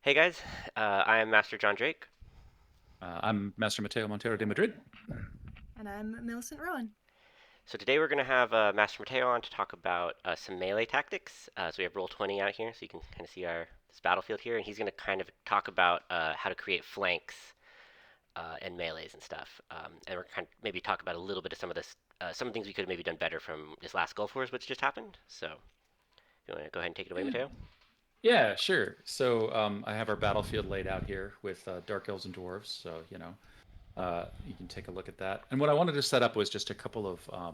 Hey guys, I am Master John Drake. I'm Master Mateo Montero de Madrid. And I'm Millicent Rowan. So today we're going to have Master Mateo on to talk about some melee tactics. So we have roll 20 out here, so you can kind of see our this battlefield here, and he's going to kind of talk about how to create flanks and melees and stuff. And we're kind of maybe talk about a little bit of some of this, some things we could have maybe done better from this last Gulf Wars, which just happened. So you want to go ahead and take it away, Yeah, Mateo? yeah, sure. So I have our battlefield laid out here with dark elves and dwarves. So you can take a look at that. And what I wanted to set up was just a couple of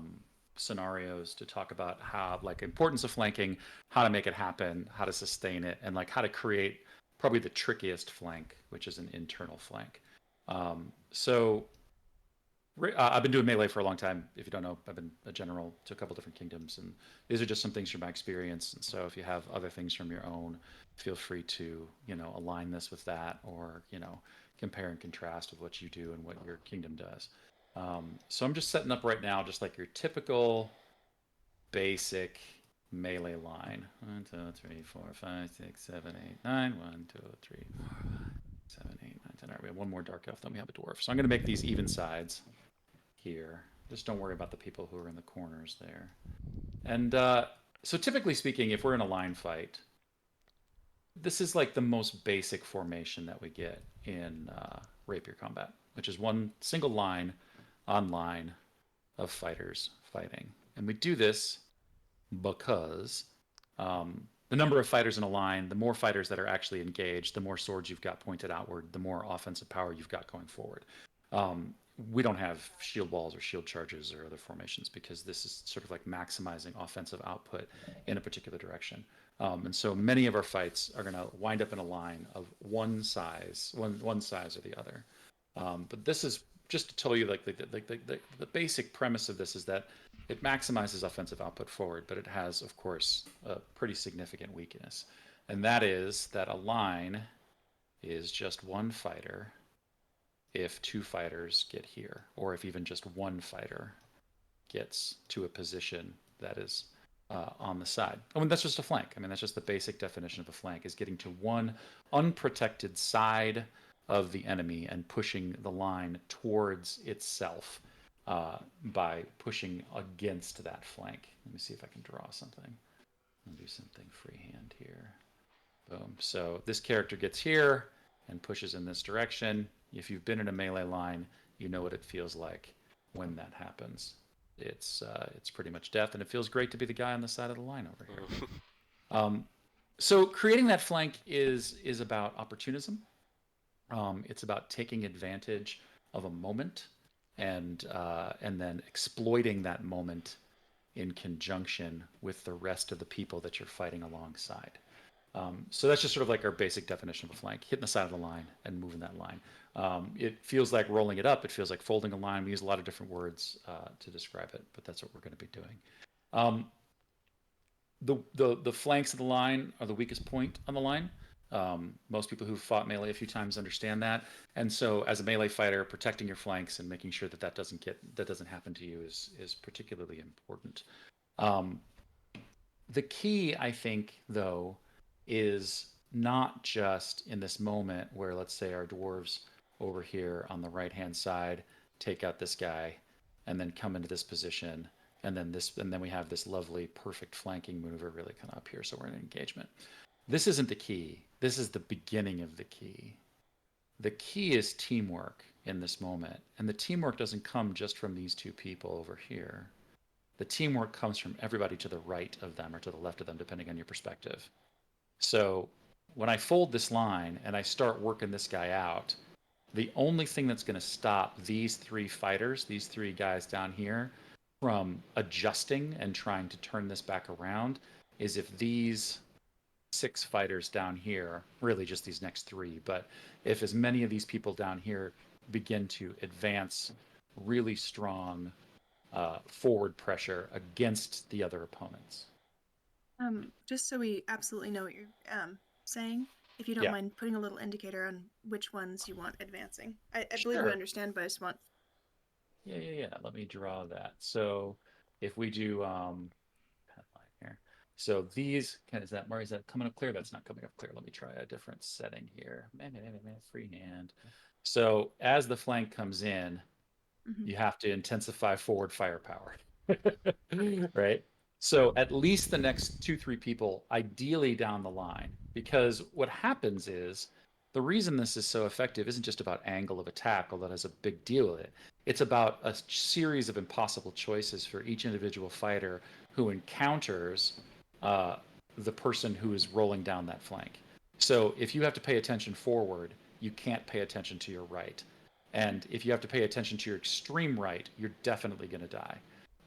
scenarios to talk about how, like, importance of flanking, how to make it happen, how to sustain it, and like how to create probably the trickiest flank, which is an internal flank. So I've been doing melee for a long time. If you don't know, I've been a general to a couple different kingdoms, and these are just some things from my experience. And so, if you have other things from your own, feel free to align this with that, or compare and contrast with what you do and what your kingdom does. So I'm just setting up right now, just like your typical basic melee line. 1, 2, 3, 4, 5, 6, 7, 8, 9. 1, 2, 3, 4, 7, 8, 9, 10. All right, we have one more dark elf, then we have a dwarf. So I'm going to make these even sides here. Just don't worry about the people who are in the corners there. And so, typically speaking, if we're in a line fight, this is like the most basic formation that we get in rapier combat, which is one single line on line of fighters fighting. And we do this because the number of fighters in a line, the more fighters that are actually engaged, the more swords you've got pointed outward, the more offensive power you've got going forward. Um, we don't have shield walls or shield charges or other formations because this is sort of like maximizing offensive output in a particular direction. And so many of our fights are going to wind up in a line of one size or the other. But this is just to tell you, like the basic premise of this is that it maximizes offensive output forward, but it has, of course, a pretty significant weakness, and that is that a line is just one fighter if two fighters get here, or if even just one fighter gets to a position that is on the side. I mean, that's just a flank. I mean, that's just the basic definition of a flank, is getting to one unprotected side of the enemy and pushing the line towards itself by pushing against that flank. Let me see if I can draw something. I'll do something freehand here. Boom. So this character gets here and pushes in this direction. If you've been in a melee line, you know what it feels like when that happens. It's pretty much death, and it feels great to be the guy on the side of the line over here. Um, so creating that flank is about opportunism. It's about taking advantage of a moment and then exploiting that moment in conjunction with the rest of the people that you're fighting alongside. So that's just sort of like our basic definition of a flank: hitting the side of the line and moving that line. It feels like rolling it up. It feels like folding a line. We use a lot of different words to describe it, but that's what we're going to be doing. Um, the flanks of the line are the weakest point on the line. Most people who've fought melee a few times understand that, and so as a melee fighter, protecting your flanks and making sure that that doesn't happen to you is particularly important. Um, the key, I think, though, is not just in this moment where, let's say, our dwarves over here on the right hand side take out this guy and then come into this position, and then we have this lovely perfect flanking maneuver really kind of up here, so we're in engagement. This isn't the key. This is the beginning of the key. The key is teamwork in this moment, and the teamwork doesn't come just from these two people over here. The teamwork comes from everybody to the right of them or to the left of them, depending on your perspective. So when I fold this line and I start working this guy out, the only thing that's going to stop these three fighters, these three guys down here, from adjusting and trying to turn this back around is if these six fighters down here, really just these next three, but if as many of these people down here begin to advance really strong forward pressure against the other opponents. Just so we absolutely know what you're saying, if you don't Yeah, mind putting a little indicator on which ones you want advancing. I believe we sure. understand, but I just want. Yeah. Let me draw that. So if we do pen line here. So these, is that coming up clear? That's not coming up clear. Let me try a different setting here. Freehand. So as the flank comes in, Hmm. you have to intensify forward firepower. Right? So at least the next two, three people, ideally down the line, because what happens is the reason this is so effective isn't just about angle of attack, although that has a big deal with it. It's about a series of impossible choices for each individual fighter who encounters uh, the person who is rolling down that flank. So if you have to pay attention forward, you can't pay attention to your right. And if you have to pay attention to your extreme right, you're definitely going to die,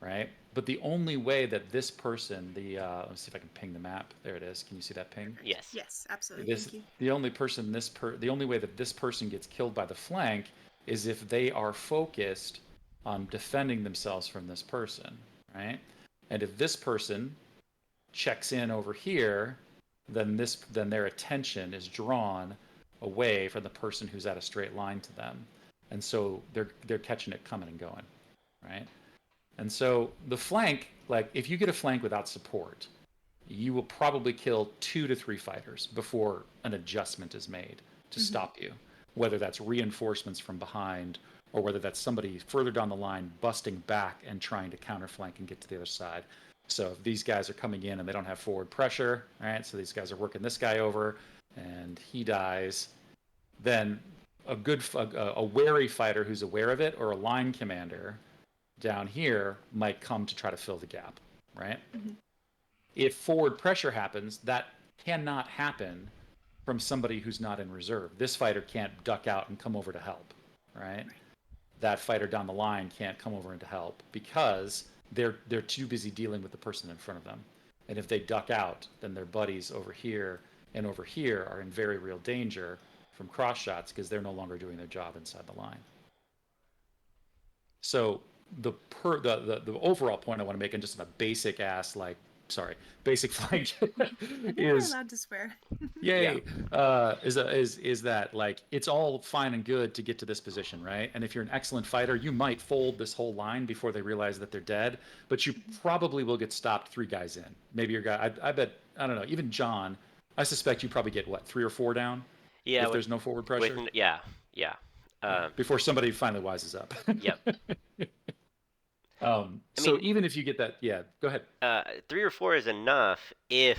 right? But the only way that this person, let me see if I can ping the map. There it is. Can you see that ping? Perfect. Yes. Yes, absolutely. This Thank you. the only way that this person gets killed by the flank is if they are focused on defending themselves from this person, right? And if this person checks in over here, then their attention is drawn away from the person who's at a straight line to them, and so they're catching it coming and going, right? And so the flank, like if you get a flank without support, you will probably kill 2 to 3 fighters before an adjustment is made to Hmm. stop you, whether that's reinforcements from behind or whether that's somebody further down the line busting back and trying to counterflank and get to the other side. So if these guys are coming in and they don't have forward pressure, right? So these guys are working this guy over and he dies, then a wary fighter who's aware of it or a line commander down here might come to try to fill the gap, right? Hmm. If forward pressure happens, that cannot happen from somebody who's not in reserve. This fighter can't duck out and come over to help, right? Right. That fighter down the line can't come over and to help because they're too busy dealing with the person in front of them. And if they duck out, then their buddies over here and over here are in very real danger from cross shots because they're no longer doing their job inside the line. So the overall point I want to make, and just in a basic ass basic flank I think we're is allowed to swear. Yeah. yay is that like it's all fine and good to get to this position, right? And if you're an excellent fighter, you might fold this whole line before they realize that they're dead, but you probably will get stopped 3 guys in. Maybe your guy, I bet, I don't know, even John, I suspect you probably get what, 3 or 4 down Yeah. if there's no forward pressure. Yeah. Yeah. Yeah, Um, before somebody finally wises up. yep. I So mean, even if you get that, yeah, go ahead. 3 or 4 is enough if,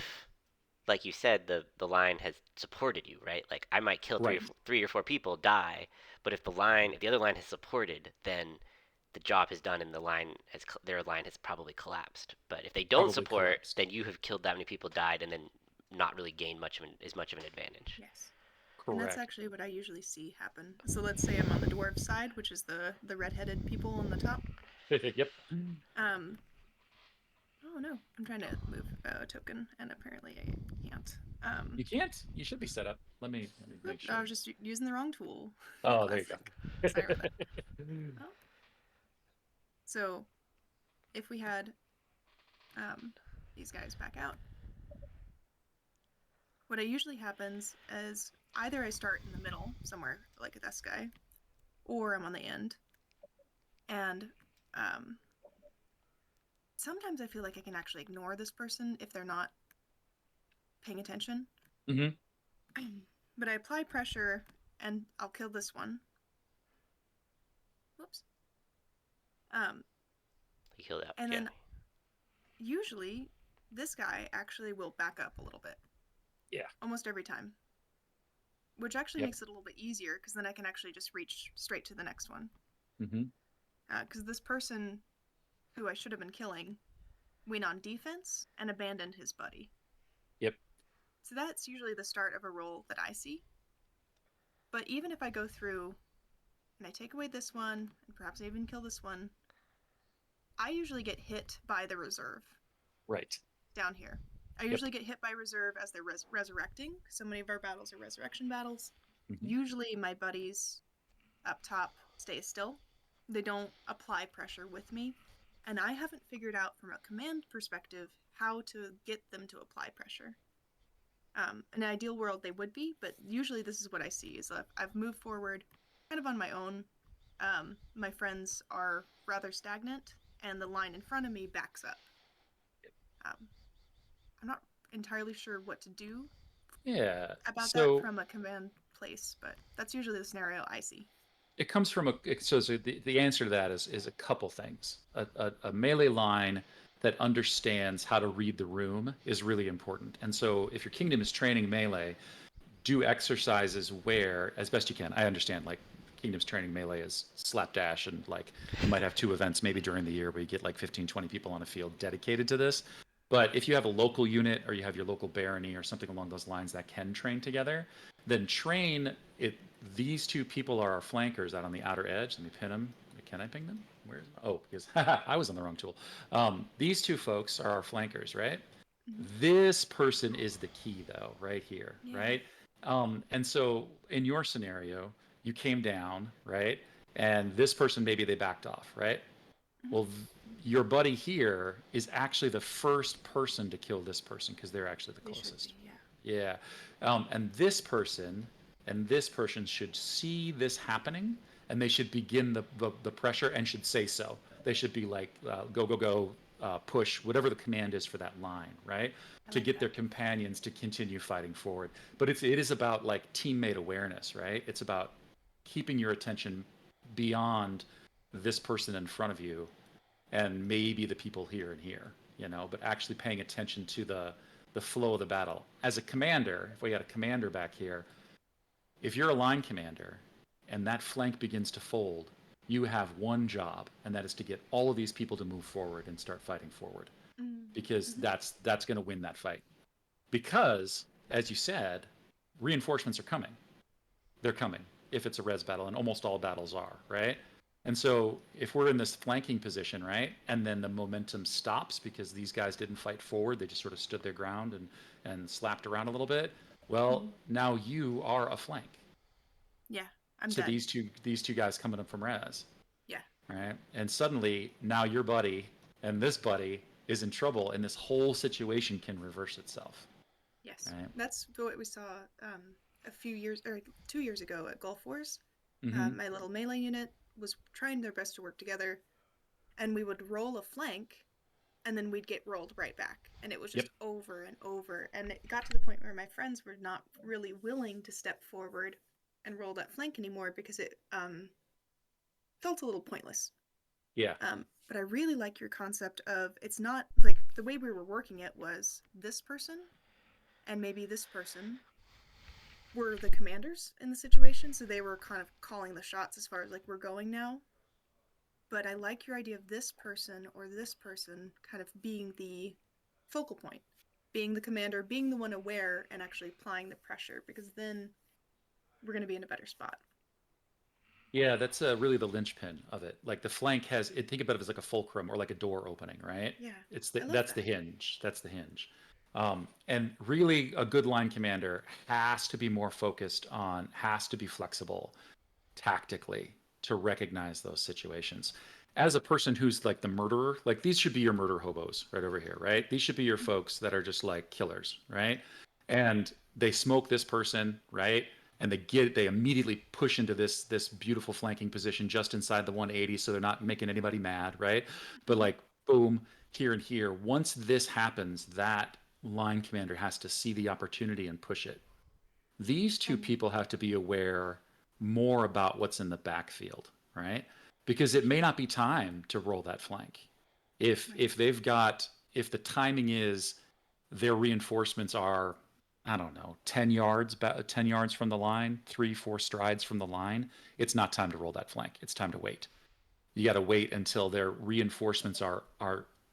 like you said, the line has supported you, right? Like I might kill Right. 3 or 4 people, die, but if the other line has supported, then the job is done and their line has probably collapsed. But if they don't Probably support, collapsed. then you have killed that many people, died, and then not really gained much of an advantage. Yes. And that's Correct. actually what I usually see happen. So let's say I'm on the dwarf side, which is the redheaded people on the top. Yep. Um. Oh no, I'm trying to move a token, and apparently I can't. You can't. You should be set up. Let me make sure. I was just using the wrong tool. Oh, there you go. Classic. Sorry about that. Oh. So, if we had these guys back out, what usually happens is either I start in the middle somewhere, like this guy, or I'm on the end, and sometimes I feel like I can actually ignore this person if they're not paying attention. Mm-hmm. But I apply pressure and I'll kill this one. Whoops. You killed that. And Yeah. then usually this guy actually will back up a little bit. Yeah. Almost every time. Which actually Yep. makes it a little bit easier because then I can actually just reach straight to the next one. Mm-hmm. Because this person who I should have been killing went on defense and abandoned his buddy. Yep. So that's usually the start of a roll that I see. But even if I go through and I take away this one, and perhaps I even kill this one, I usually get hit by the reserve. Right. Down here. I usually get hit by reserve as they're resurrecting. So many of our battles are resurrection battles. Mm-hmm. Usually my buddies up top stay still. They don't apply pressure with me. And I haven't figured out from a command perspective how to get them to apply pressure. In an ideal world they would be, but usually this is what I see is I've moved forward kind of on my own. My friends are rather stagnant and the line in front of me backs up. I'm not entirely sure what to do Yeah. about that So from a command place, but that's usually the scenario I see. it comes from so the answer to that is a couple things. A melee line that understands how to read the room is really important. And so if your kingdom is training melee, do exercises where, as best you can, I understand like kingdom's training melee is slapdash, and like you might have two events maybe during the year where you get like 15, 20 people on a field dedicated to this. But if you have a local unit or you have your local barony or something along those lines that can train together, then train it. These two people are our flankers out on the outer edge. Let me pin them. Can I ping them? Where's oh, because I was on the wrong tool. These two folks are our flankers, right? Hmm. This person is the key, though, right here, Yeah. right? And so in your scenario, you came down, right? And this person, maybe they backed off, right? Hmm. Well, your buddy here is actually the first person to kill this person because they're actually the They should closest. be, yeah. Yeah. And this person should see this happening, and they should begin the pressure and should say so. They should be like, go, go, go, push, whatever the command is for that line, right? I To like get that. their companions to continue fighting forward. But it is about like teammate awareness, right? It's about keeping your attention beyond this person in front of you and maybe the people here and here, but actually paying attention to the flow of the battle. As a commander, if we had a commander back here, if you're a line commander and that flank begins to fold, you have one job, and that is to get all of these people to move forward and start fighting forward, because Mm-hmm. that's going to win that fight. Because, as you said, reinforcements are coming. They're coming if it's a res battle, and almost all battles are, right? And so if we're in this flanking position, right, and then the momentum stops because these guys didn't fight forward, they just sort of stood their ground and slapped around a little bit. Well, Hmm. now you are a flank Yeah, I'm to dead. these two guys coming up from res, Yeah. right? And suddenly now your buddy and this buddy is in trouble, and this whole situation can reverse itself, Yes. right? That's what we saw a few years or 2 years ago at Gulf Wars. Mm-hmm. My little melee unit was trying their best to work together, and we would roll a flank, and then we'd get rolled right back. And it was Yep. just over and over. And it got to the point where my friends were not really willing to step forward and roll that flank anymore because it felt a little pointless. Yeah. But I really like your concept of it's not like the way we were working it was this person and maybe this person were the commanders in the situation, so they were kind of calling the shots as far as like we're going now. But I like your idea of this person or this person kind of being the focal point, being the commander, being the one aware and actually applying the pressure, because then we're going to be in a better spot. Yeah, that's really the linchpin of it. Like the flank has it. Think about it as like a fulcrum or like a door opening, right? Yeah, I love That's the that. hinge. That's the hinge. And really, a good line commander has to be more focused on, has to be flexible tactically to recognize those situations. As a person who's like the murderer, like these should be your murder hobos right over here, right? These should be your folks that are just like killers, right? And they smoke this person, right? And they immediately push into this beautiful flanking position just inside the 180, so they're not making anybody mad, right? But Mm-hmm. like boom, here and here. Once this happens, that line commander has to see the opportunity and push it. These two And people have to be aware more about what's in the backfield, right? Because it may not be time to roll that flank. If right. if they've got if the timing is their reinforcements are, I don't know, 10 yards 10 yards from the line, 3 4 strides from the line, it's not time to roll that flank. It's time to wait. You got to wait until their reinforcements are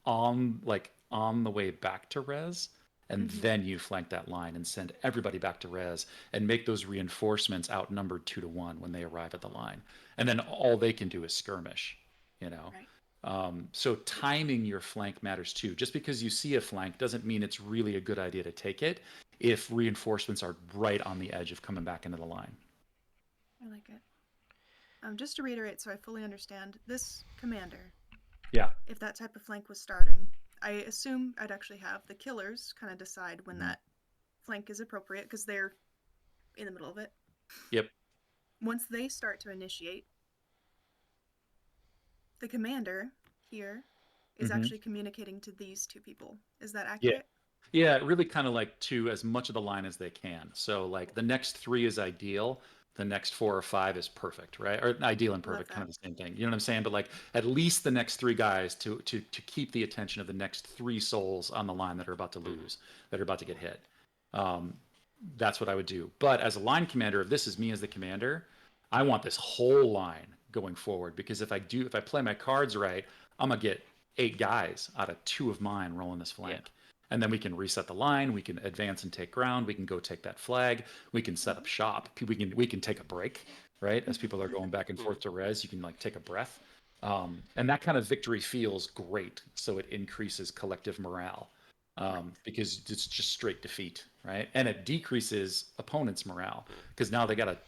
on the way back to res, and Mm-hmm. then you flank that line and send everybody back to res and make those reinforcements outnumbered 2 to 1 when they arrive at the line, and then all they can do is skirmish, you know. Right. So timing your flank matters too. Just because you see a flank doesn't mean it's really a good idea to take it if reinforcements are right on the edge of coming back into the line. I like it. Just to reiterate, so I fully understand, this commander, Yeah. if that type of flank was starting, I assume I'd actually have the killers kind of decide when Mhm. that flank is appropriate because they're in the middle of it. Yep. Once they start to initiate, the commander here is Hmm. actually communicating to these two people. Is that Yeah. accurate? Yeah, really kind of like to as much of the line as they can. So like the next three is ideal. The next four or five is perfect, right? Or ideal and Love perfect, kind that. of the same thing. You know what I'm saying? But like at least the next three guys to keep the attention of the next three souls on the line that are about to Hmm. lose, that are about to get hit. Um, that's what I would do. But as a line commander, if this is me as the commander, I want this whole line going forward because if I play my cards right, I'm gonna get eight guys out of two of mine rolling this Yeah. flank. And then we can reset the line. We can advance and take ground. We can go take that flag. We can set up Mhm. shop. We can take a break, right? As people are going back and Hmm. forth to res, you can like take a breath, and that kind of victory feels great. So it increases collective morale Right. because it's just straight defeat, right? And it decreases opponents' morale because now they got to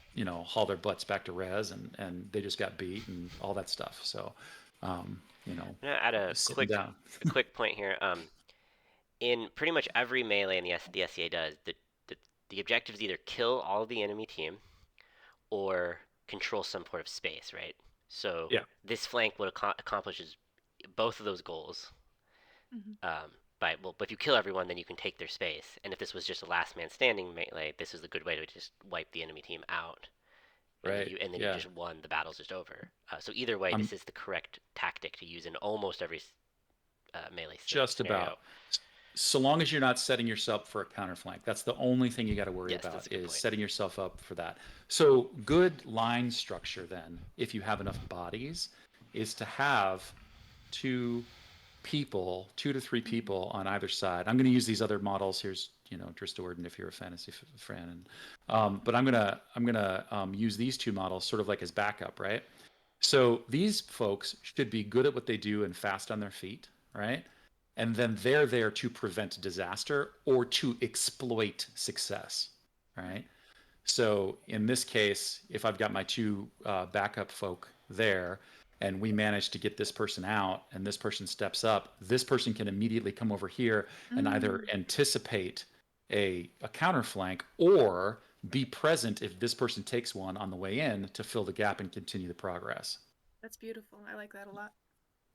haul their butts back to res and they just got beat and all that stuff. So um, you know, I'm gonna add sitting down. a quick point here. In pretty much every melee in the SCA does, the the objective is either kill all of the enemy team or control some part of space, right? So Yeah, this flank would accomplishes both of those goals. Hmm. But if you kill everyone, then you can take their space. And if this was just a last man standing melee, this is a good way to just wipe the enemy team out, right. and then you Yeah. just won. The battle's just over. So either way, I'm this is the correct tactic to use in almost every melee just scenario. about. So long as you're not setting yourself up for a counterflank. That's the only thing you got to worry Yes, that's about a good is point. setting yourself up for that. So good line structure then, if you have enough bodies, is to have two people, two to three Hmm. people on either side. I'm going to use these other models. Here's Drista Warden if you're a fantasy fan, and but I'm gonna use these two models sort of like as backup, right? So these folks should be good at what they do and fast on their feet, right? And then they're there to prevent disaster or to exploit success, right? Right. So in this case, if I've got my two backup folk there, and we manage to get this person out, and this person steps up, this person can immediately come over here and either Mm. anticipate a counter flank or be present if this person takes one on the way in to fill the gap and continue the progress. That's beautiful. I like that a lot.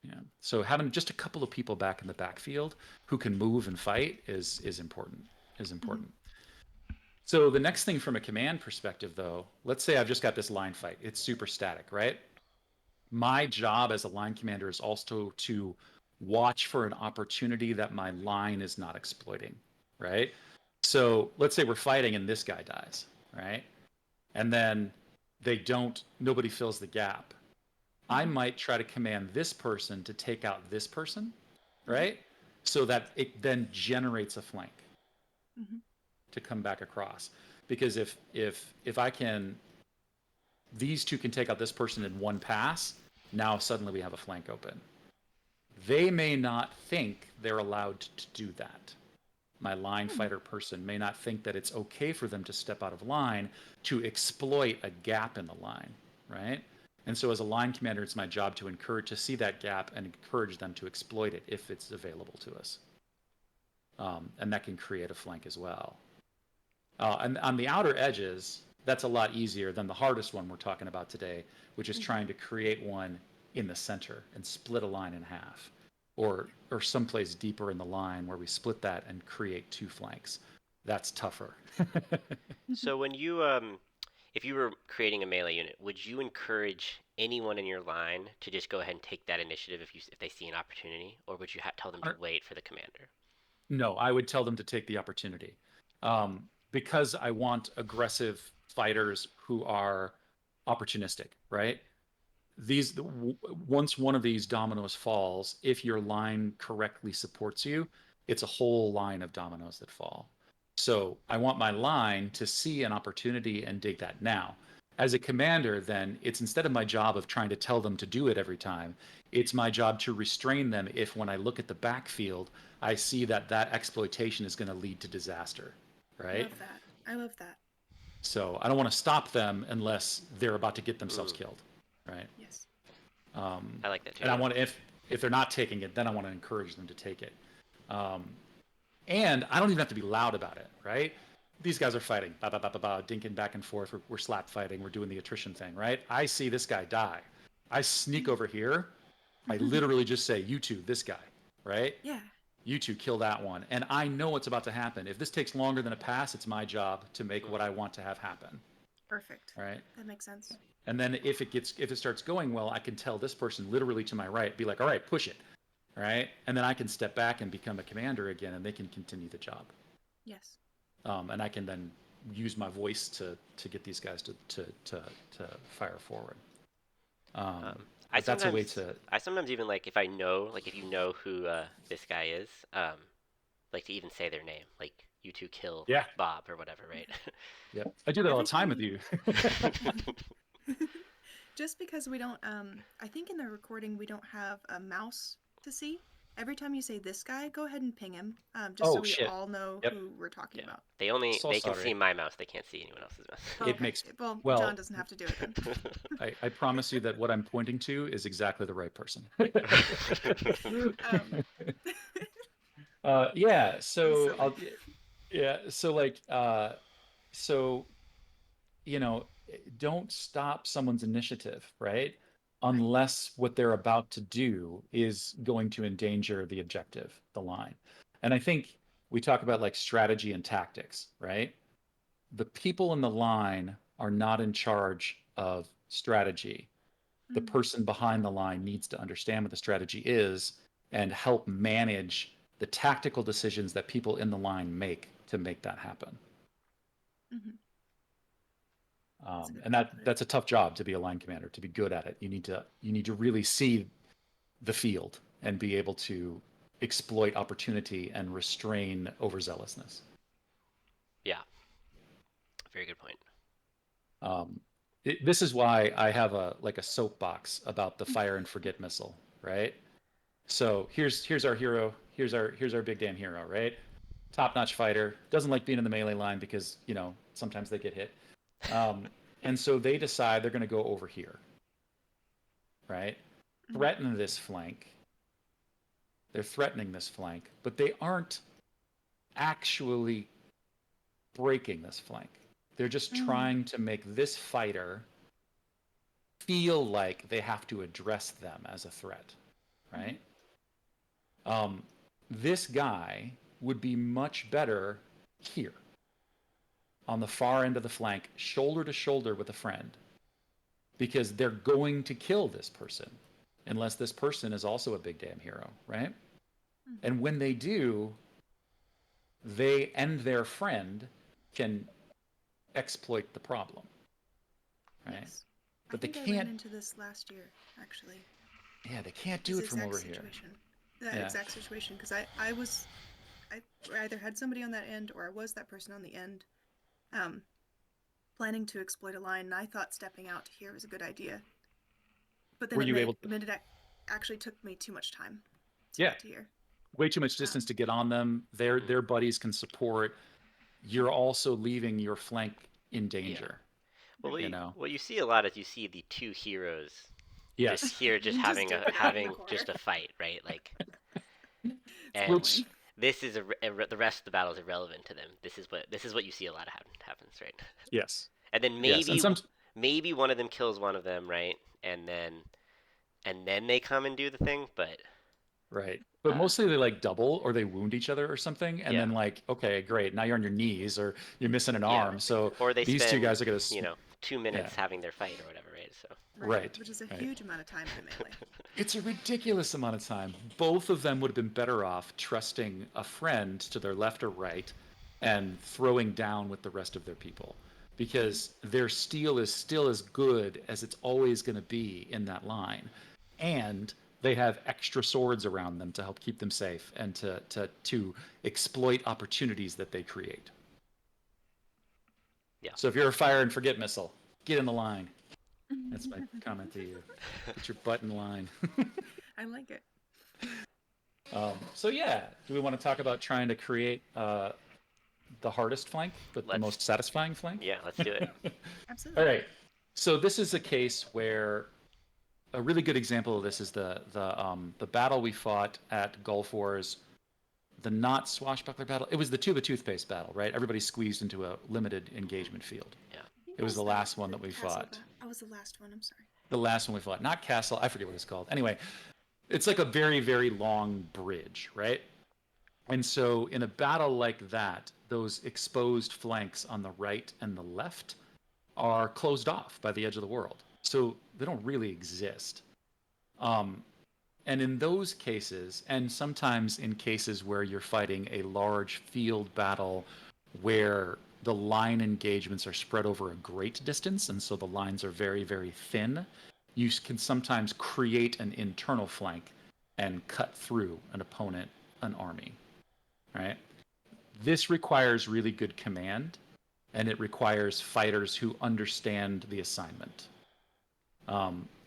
Yeah. So having just a couple of people back in the backfield who can move and fight is important. Is Hmm. important. So the next thing from a command perspective, though, let's say I've just got this line fight. It's super static, right? My job as a line commander is also to watch for an opportunity that my line is not exploiting, right? So let's say we're fighting and this guy dies, right? And then nobody fills the gap. I Hmm. might try to command this person to take out this person, Hmm. right? So that it then generates a flank Hmm. to come back across. Because if I can these two can take out this person in one pass, now suddenly we have a flank open. They may not think they're allowed to do that. My line Hmm. fighter person may not think that it's okay for them to step out of line to exploit a gap in the line, right? And so as a line commander, it's my job to encourage to see that gap and encourage them to exploit it if it's available to us. And that can create a flank as well. And on the outer edges, that's a lot easier than the hardest one we're talking about today, which is Hmm. trying to create one in the center and split a line in half, or someplace deeper in the line where we split that and create two flanks. That's tougher. So if you were creating a melee unit, would you encourage anyone in your line to just go ahead and take that initiative if they see an opportunity, or would you tell them to wait for the commander? No, I would tell them to take the opportunity, because I want aggressive fighters who are opportunistic, right? these Once one of these dominoes falls, if your line correctly supports you, it's a whole line of dominoes that fall. So I want my line to see an opportunity and dig that. Now as a commander, then it's instead of my job of trying to tell them to do it every time, it's my job to restrain them if when I look at the backfield I see that that exploitation is going to lead to disaster, right? Love that. I love that. So I don't want to stop them unless they're about to get themselves Mm, killed, right? Yes. I like that too. And I Yeah. want to, if they're not taking it, then I want to encourage them to take it. Um, and I don't even have to be loud about it, right? These guys are fighting, ba ba ba ba ba, dinking back and forth. We're slap fighting. We're doing the attrition thing, right? I see this guy die. I sneak over here. I literally just say, "You two, this guy," right? Yeah. you two kill that one. And I know what's about to happen. If this takes longer than a pass, it's my job to make what I want to have happen. Perfect. Right? That makes sense. And then if it starts going well, I can tell this person literally to my right, be like, all right, push it. Right? And then I can step back and become a commander again, and they can continue the job. Yes. And I can then use my voice to get these guys to fire forward. That's a way to. I sometimes even like if I know, like if you know who this guy is, like to even say their name, like you two kill Yeah. Bob or whatever, right? Yeah, I do that all the time with you. Just because we don't, I think in the recording we don't have a mouse to see. Every time you say this guy, go ahead and ping him, just so we all know who we're talking about. They can see my mouse. They can't see anyone else's mouse. Oh, it makes well, John doesn't have to do it then. I promise you that what I'm pointing to is exactly the right person. Yeah. So I'll. Yeah. So like. So. You know, don't stop someone's initiative, right? Unless what they're about to do is going to endanger the objective, the line. And I think we talk about like strategy and tactics, right? The people in the line are not in charge of strategy. The person behind the line needs to understand what the strategy is and help manage the tactical decisions that people in the line make to make that happen. Mm-hmm. And that's a tough job to be a line commander, to be good at it. You need to really see the field and be able to exploit opportunity and restrain overzealousness. Yeah, very good point. This is why I have a soapbox about the fire and forget missile, right? So here's our hero. Here's our big damn hero, right? Top-notch fighter, doesn't like being in the melee line because sometimes they get hit. And so they decide they're going to go over here, right? Threaten this flank. They're threatening this flank, but they aren't actually breaking this flank. They're just trying to make this fighter feel like they have to address them as a threat, right? This guy would be much better here on the far end of the flank, shoulder to shoulder with a friend, because they're going to kill this person unless this person is also a big damn hero, right? And when they do, they and their friend can exploit the problem, right? Yes. But I think they I ran can't. into this last year, actually. Yeah, they can't do it from over here. That exact situation, because I either had somebody on that end or I was that person on the end, planning to exploit a line, and I thought stepping out here was a good idea. But then it actually took me too much time to get to here. Way too much distance to get on them. Their buddies can support. You're also leaving your flank in danger. Well, what you see a lot is you see the two heroes just having just a fight, right? Like, and this is the rest of the battle is irrelevant to them. This is what you see a lot of happens, right? Yes. And then maybe one of them kills one of them, right? And then they come and do the thing, but right. But mostly they like double or they wound each other or something, and then like, okay, great, now you're on your knees or you're missing an arm. So or they these spend, two guys are gonna 2 minutes having their fight or whatever, right? So which is a huge amount of time in melee. It's a ridiculous amount of time. Both of them would have been better off trusting a friend to their left or right and throwing down with the rest of their people, because their steel is still as good as it's always going to be in that line, and they have extra swords around them to help keep them safe and to exploit opportunities that they create. Yeah. So if you're a fire and forget missile, get in the line. That's my comment to you. Get your butt in line. I like it. So yeah, do we want to talk about trying to create the hardest flank, but the most satisfying flank? Yeah, let's do it. Absolutely. All right. So this is a case where a really good example of this is the battle we fought at Gulf Wars, the not swashbuckler battle. It was the tube of toothpaste battle, right? Everybody squeezed into a limited engagement field. Yeah. It was the last one that we fought. Oh, it was the last one. I'm sorry. The last one we fought, not castle. I forget what it's called. Anyway, it's like a very, very long bridge, right? And so in a battle like that, those exposed flanks on the right and the left are closed off by the edge of the world. So they don't really exist. Um, and in those cases, and sometimes in cases where you're fighting a large field battle where the line engagements are spread over a great distance, and so the lines are very, very thin, you can sometimes create an internal flank and cut through an opponent, an army, right? This requires really good command, and it requires fighters who understand the assignment.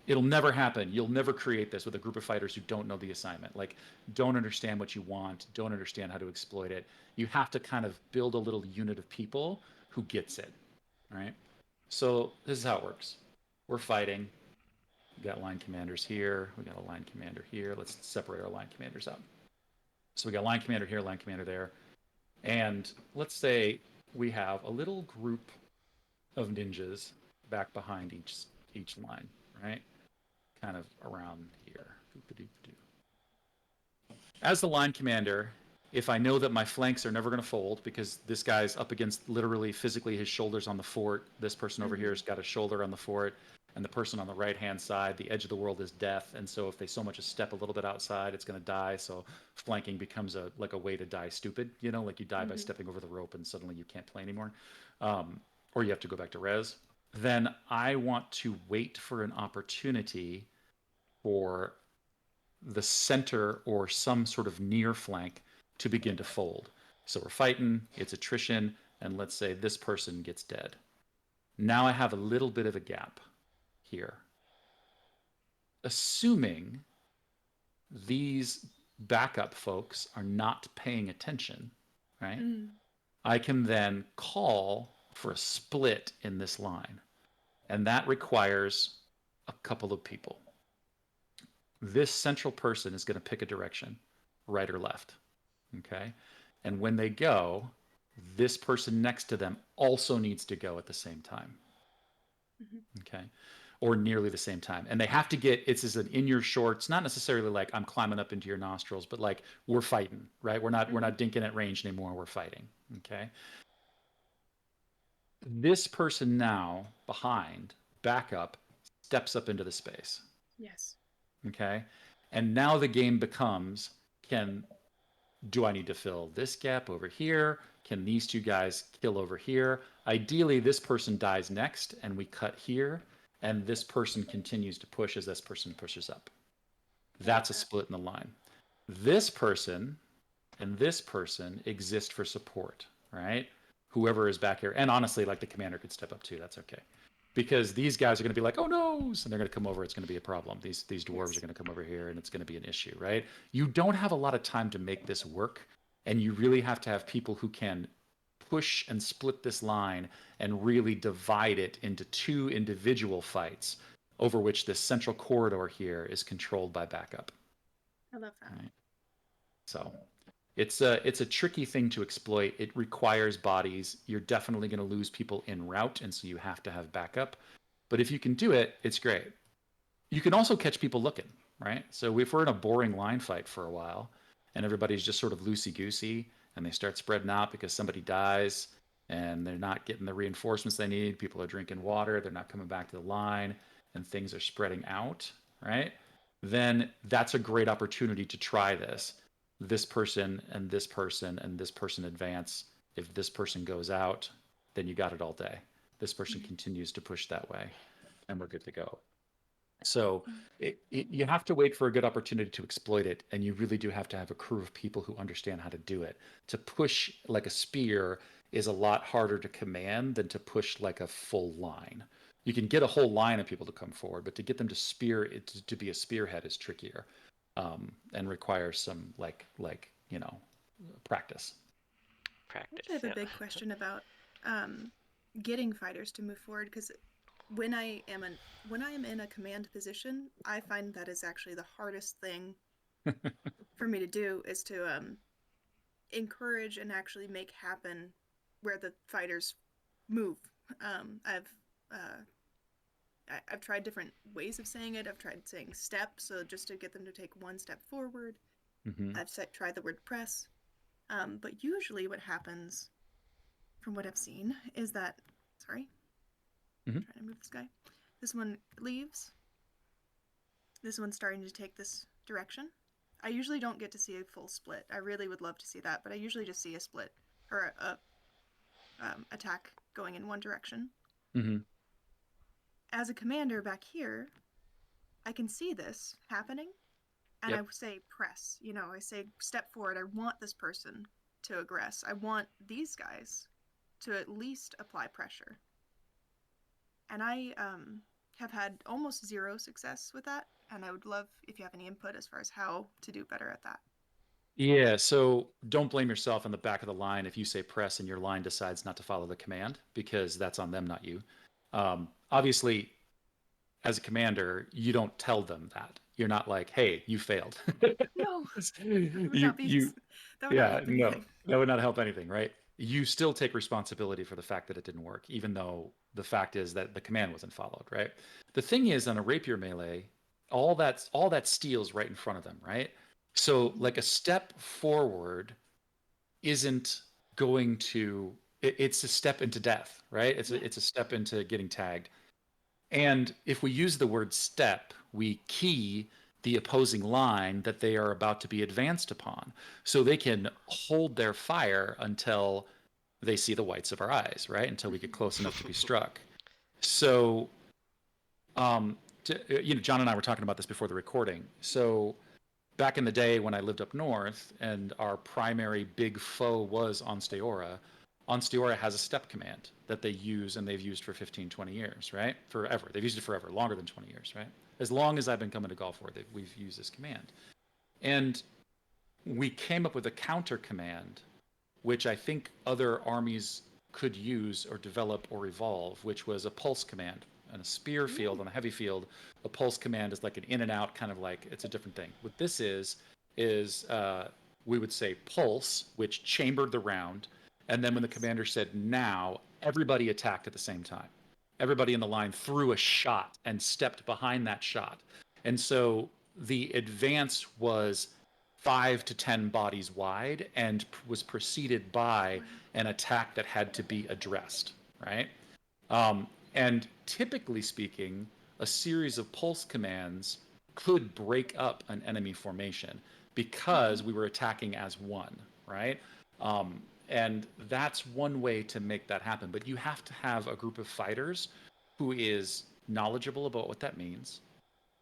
It'll never happen. You'll never create this with a group of fighters who don't know the assignment, like don't understand what you want, don't understand how to exploit it. You have to kind of build a little unit of people who gets it, right? So this is how it works. We're fighting. We got line commanders here. We got a line commander here. Let's separate our line commanders up. So we got line commander here, line commander there. And let's say we have a little group of ninjas back behind each line, right? Kind of around here. As the line commander, if I know that my flanks are never going to fold because this guy's up against literally physically his shoulders on the fort, this person over here has got a shoulder on the fort, and the person on the right hand side, the edge of the world is death, and so if they so much as step a little bit outside, it's going to die. So flanking becomes a way to die stupid, like you die by stepping over the rope and suddenly you can't play anymore, or you have to go back to res. Then I want to wait for an opportunity for the center or some sort of near flank to begin to fold. So we're fighting, it's attrition, and let's say this person gets dead. Now I have a little bit of a gap here. Assuming these backup folks are not paying attention, right? I can then call for a split in this line. And that requires a couple of people. This central person is going to pick a direction, right or left. Okay. And when they go, this person next to them also needs to go at the same time. Okay. Or nearly the same time. And they have to get, it's as an in your shorts, not necessarily like I'm climbing up into your nostrils, but like we're fighting, right? We're not dinking at range anymore. We're fighting. Okay. This person now behind, backup, steps up into the space. Yes. Okay. And now the game becomes, do I need to fill this gap over here? Can these two guys kill over here? Ideally, this person dies next and we cut here, and this person continues to push as this person pushes up. That's a split in the line. This person and this person exist for support, right? Whoever is back here. And honestly, like the commander could step up too. That's okay. Because these guys are going to be like, oh no, and they're going to come over. It's going to be a problem. These dwarves are going to come over here, and it's going to be an issue, right? You don't have a lot of time to make this work, and you really have to have people who can push and split this line and really divide it into two individual fights over which this central corridor here is controlled by backup. I love that. Right? So it's a tricky thing to exploit. It requires bodies. You're definitely going to lose people en route, and so you have to have backup. But if you can do it, it's great. You can also catch people looking, right? So if we're in a boring line fight for a while, and everybody's just sort of loosey-goosey, and they start spreading out because somebody dies, and they're not getting the reinforcements they need, people are drinking water, they're not coming back to the line, and things are spreading out, right? Then that's a great opportunity to try this. This person and this person and this person advance. If this person goes out, then you got it all day. This person continues to push that way, and we're good to go. So you have to wait for a good opportunity to exploit it, and you really do have to have a crew of people who understand how to do it. To push like a spear is a lot harder to command than to push like a full line. You can get a whole line of people to come forward, but to get them to spear it to be a spearhead is trickier, and requires some practice. I have a big question about getting fighters to move forward, because when I am in a command position, I find that is actually the hardest thing for me to do, is to encourage and actually make happen where the fighters move. I've tried different ways of saying it. I've tried saying step, so just to get them to take one step forward. I've tried the word press. But usually what happens, from what I've seen, is that, sorry, Mm-hmm. trying to move this guy. This one leaves. This one's starting to take this direction. I usually don't get to see a full split. I really would love to see that, but I usually just see a split or a attack going in one direction. Mm-hmm. As a commander back here, I can see this happening, and I Yep. say press. I say step forward. I want this person to aggress. I want these guys to at least apply pressure. And I have had almost zero success with that, and I would love if you have any input as far as how to do better at that. Yeah, so don't blame yourself on the back of the line if you say press and your line decides not to follow the command, because that's on them, not you. Obviously, as a commander, you don't tell them that. You're not like, "Hey, you failed." No, that would you not be. you That would not yeah, help no, anything. that would not help anything, right? You still take responsibility for the fact that it didn't work, even though the fact is that the command wasn't followed, right? The thing is, on a rapier melee, all that steel's right in front of them, right? So like a step forward isn't going to it's a step into death, right? It's Yeah. a step into getting tagged. And if we use the word step, we key the opposing line that they are about to be advanced upon. So they can hold their fire until they see the whites of our eyes, right? Until we get close enough to be struck. So, John and I were talking about this before the recording. So back in the day when I lived up north and our primary big foe was Onsteora has a step command that they use and they've used for 15, 20 years, right? Forever. They've used it forever, longer than 20 years, right? As long as I've been coming to Gulf War, we've used this command. And we came up with a counter command, which I think other armies could use or develop or evolve, which was a pulse command. On a spear field, Ooh. on a heavy field, a pulse command is like an in and out kind of like, it's a different thing. What this is we would say pulse, which chambered the round. And then when the Nice. commander said now, everybody attacked at the same time. Everybody in the line threw a shot and stepped behind that shot. And so the advance was 5 to 10 bodies wide and was preceded by Wow. an attack that had to be addressed, right? And typically speaking, a series of pulse commands could break up an enemy formation because we were attacking as one, right? And that's one way to make that happen. But you have to have a group of fighters who is knowledgeable about what that means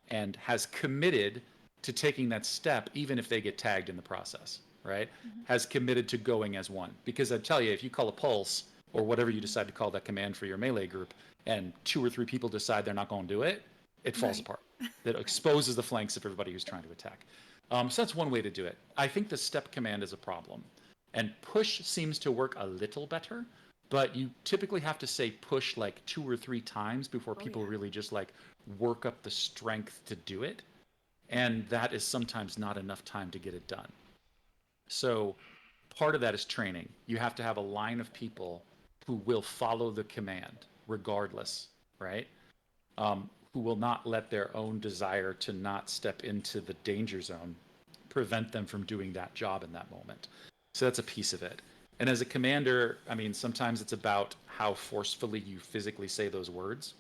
and has committed to taking that step, even if they get tagged in the process, right? Mm-hmm. Has committed to going as one. Because I tell you, if you call a pulse or whatever you decide to call that command for your melee group, and 2 or 3 people decide they're not going to do it, it falls Right. apart. That exposes the flanks of everybody who's trying to attack. So that's one way to do it. I think the step command is a problem. And push seems to work a little better, but you typically have to say push like 2 or 3 times before Oh people yeah. really just like work up the strength to do it. And that is sometimes not enough time to get it done. So part of that is training. You have to have a line of people who will follow the command regardless, right? Who will not let their own desire to not step into the danger zone prevent them from doing that job in that moment. So that's a piece of it. And as a commander, I mean, sometimes it's about how forcefully you physically say those words,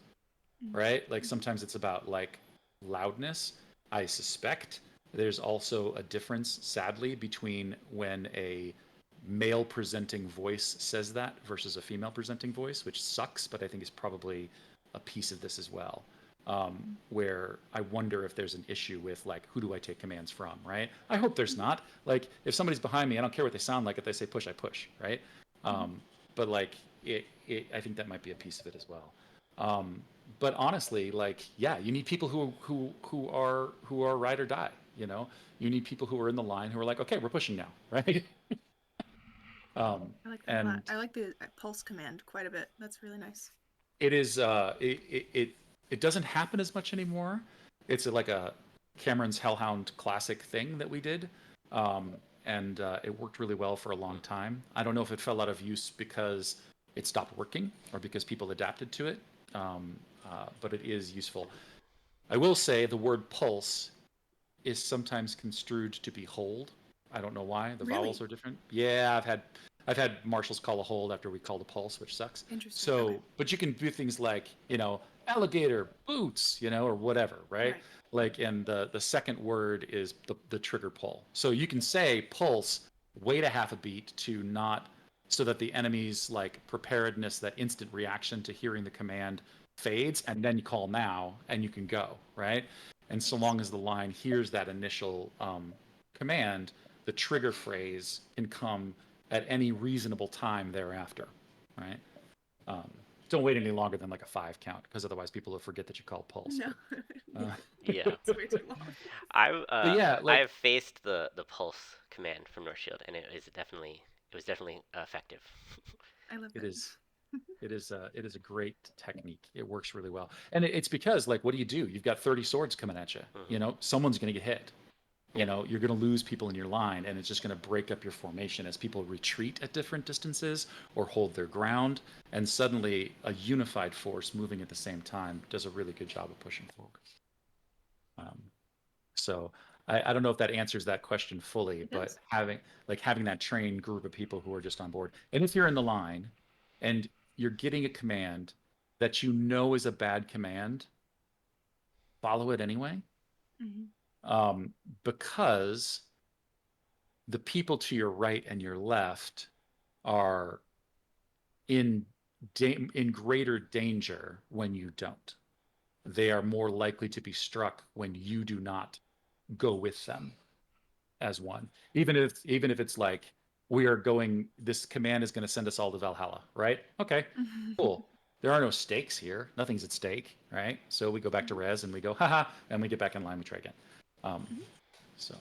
right? Like Mm-hmm. sometimes it's about like loudness. I suspect there's also a difference, sadly, between when a male presenting voice says that versus a female presenting voice, which sucks, but I think is probably a piece of this as well. Where I wonder if there's an issue with like, who do I take commands from, right? I hope there's not. Like, if somebody's behind me, I don't care what they sound like. If they say push, I push, right? Mm-hmm. But like, I think that might be a piece of it as well. But honestly, like, yeah, you need people who are ride or die. You know, you need people who are in the line who are like, okay, we're pushing now, right? I like that a lot. And I like the pulse command quite a bit. That's really nice. it is it doesn't happen as much anymore. It's like a Cameron's Hellhound classic thing that we did, and it worked really well for a long time. I don't know if it fell out of use because it stopped working or because people adapted to it, but it is useful. I will say the word pulse is sometimes construed to be hold. I don't know why. The Really? vowels are different. Yeah, I've had marshals call a hold after we called a pulse, which sucks. Interesting. Okay. So, but you can do things like, alligator boots, or whatever, right? Right. Like, and the second word is the trigger pull. So you can say pulse, wait a half a beat to not, so that the enemy's like preparedness, that instant reaction to hearing the command fades, and then you call now, and you can go, right? And so long as the line hears that initial command, the trigger phrase can come at any reasonable time thereafter, right? Um, don't wait any longer than like a 5 count, because otherwise people will forget that you called pulse. No. But, Yeah. It's way too long. but yeah, like I've faced the pulse command from North Shield, and it was definitely effective. I love it that. is it is a great technique. It works really well, and it's because, like, what do? You've got 30 swords coming at you. Hmm. Someone's going to get hit. Yeah. You're going to lose people in your line, and it's just going to break up your formation as people retreat at different distances or hold their ground. And suddenly, a unified force moving at the same time does a really good job of pushing forward. Um, so I don't know if that answers that question fully, It but does. having that trained group of people who are just on board, and if you're in the line and you're getting a command that is a bad command, follow it anyway, Hmm. um, because the people to your right and your left are in in greater danger when you don't. They are more likely to be struck when you do not go with them as one. Even if it's like, we are going, this command is going to send us all to Valhalla, right? Okay, cool. There are no stakes here. Nothing's at stake, right? So we go back to res and we go, haha, and we get back in line. We try again. Um, so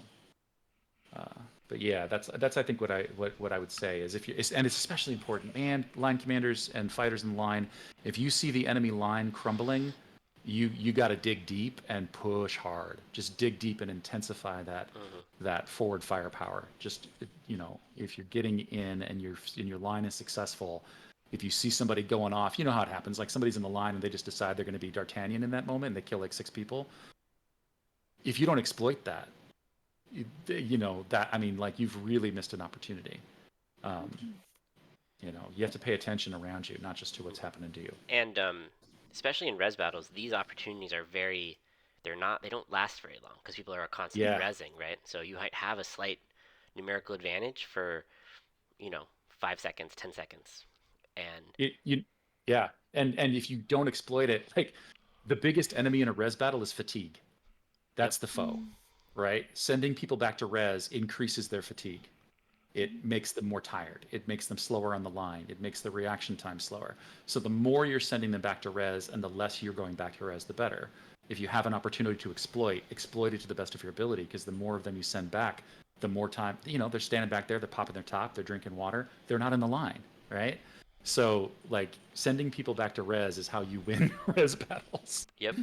Uh, but yeah, that's I think what I would say is, and it's especially important, man, line commanders and fighters in the line. If you see the enemy line crumbling, you got to dig deep and push hard. Just dig deep and intensify Hmm. that forward firepower. Just, if you're getting in and your line is successful, if you see somebody going off, you know how it happens. Like, somebody's in the line and they just decide they're going to be D'Artagnan in that moment, and they kill like 6 people. If you don't exploit that, that, I mean, like, you've really missed an opportunity. um, you have to pay attention around you, not just to what's happening to you. And especially in res battles, these opportunities are very, they don't last very long because people are constantly Yeah, resing, right? So you might have a slight numerical advantage for, you know, 5 seconds, 10 seconds, and it you yeah, and if you don't exploit it, like, the biggest enemy in a res battle is fatigue. yep. That's the foe, right? Sending people back to res increases their fatigue. It makes them more tired. It makes them slower on the line. It makes the reaction time slower. So the more you're sending them back to res and the less you're going back to res, the better. If you have an opportunity to exploit it to the best of your ability, because the more of them you send back, the more time, they're standing back there, they're popping their top, they're drinking water, they're not in the line, right? So, like, sending people back to res is how you win res battles. Yep.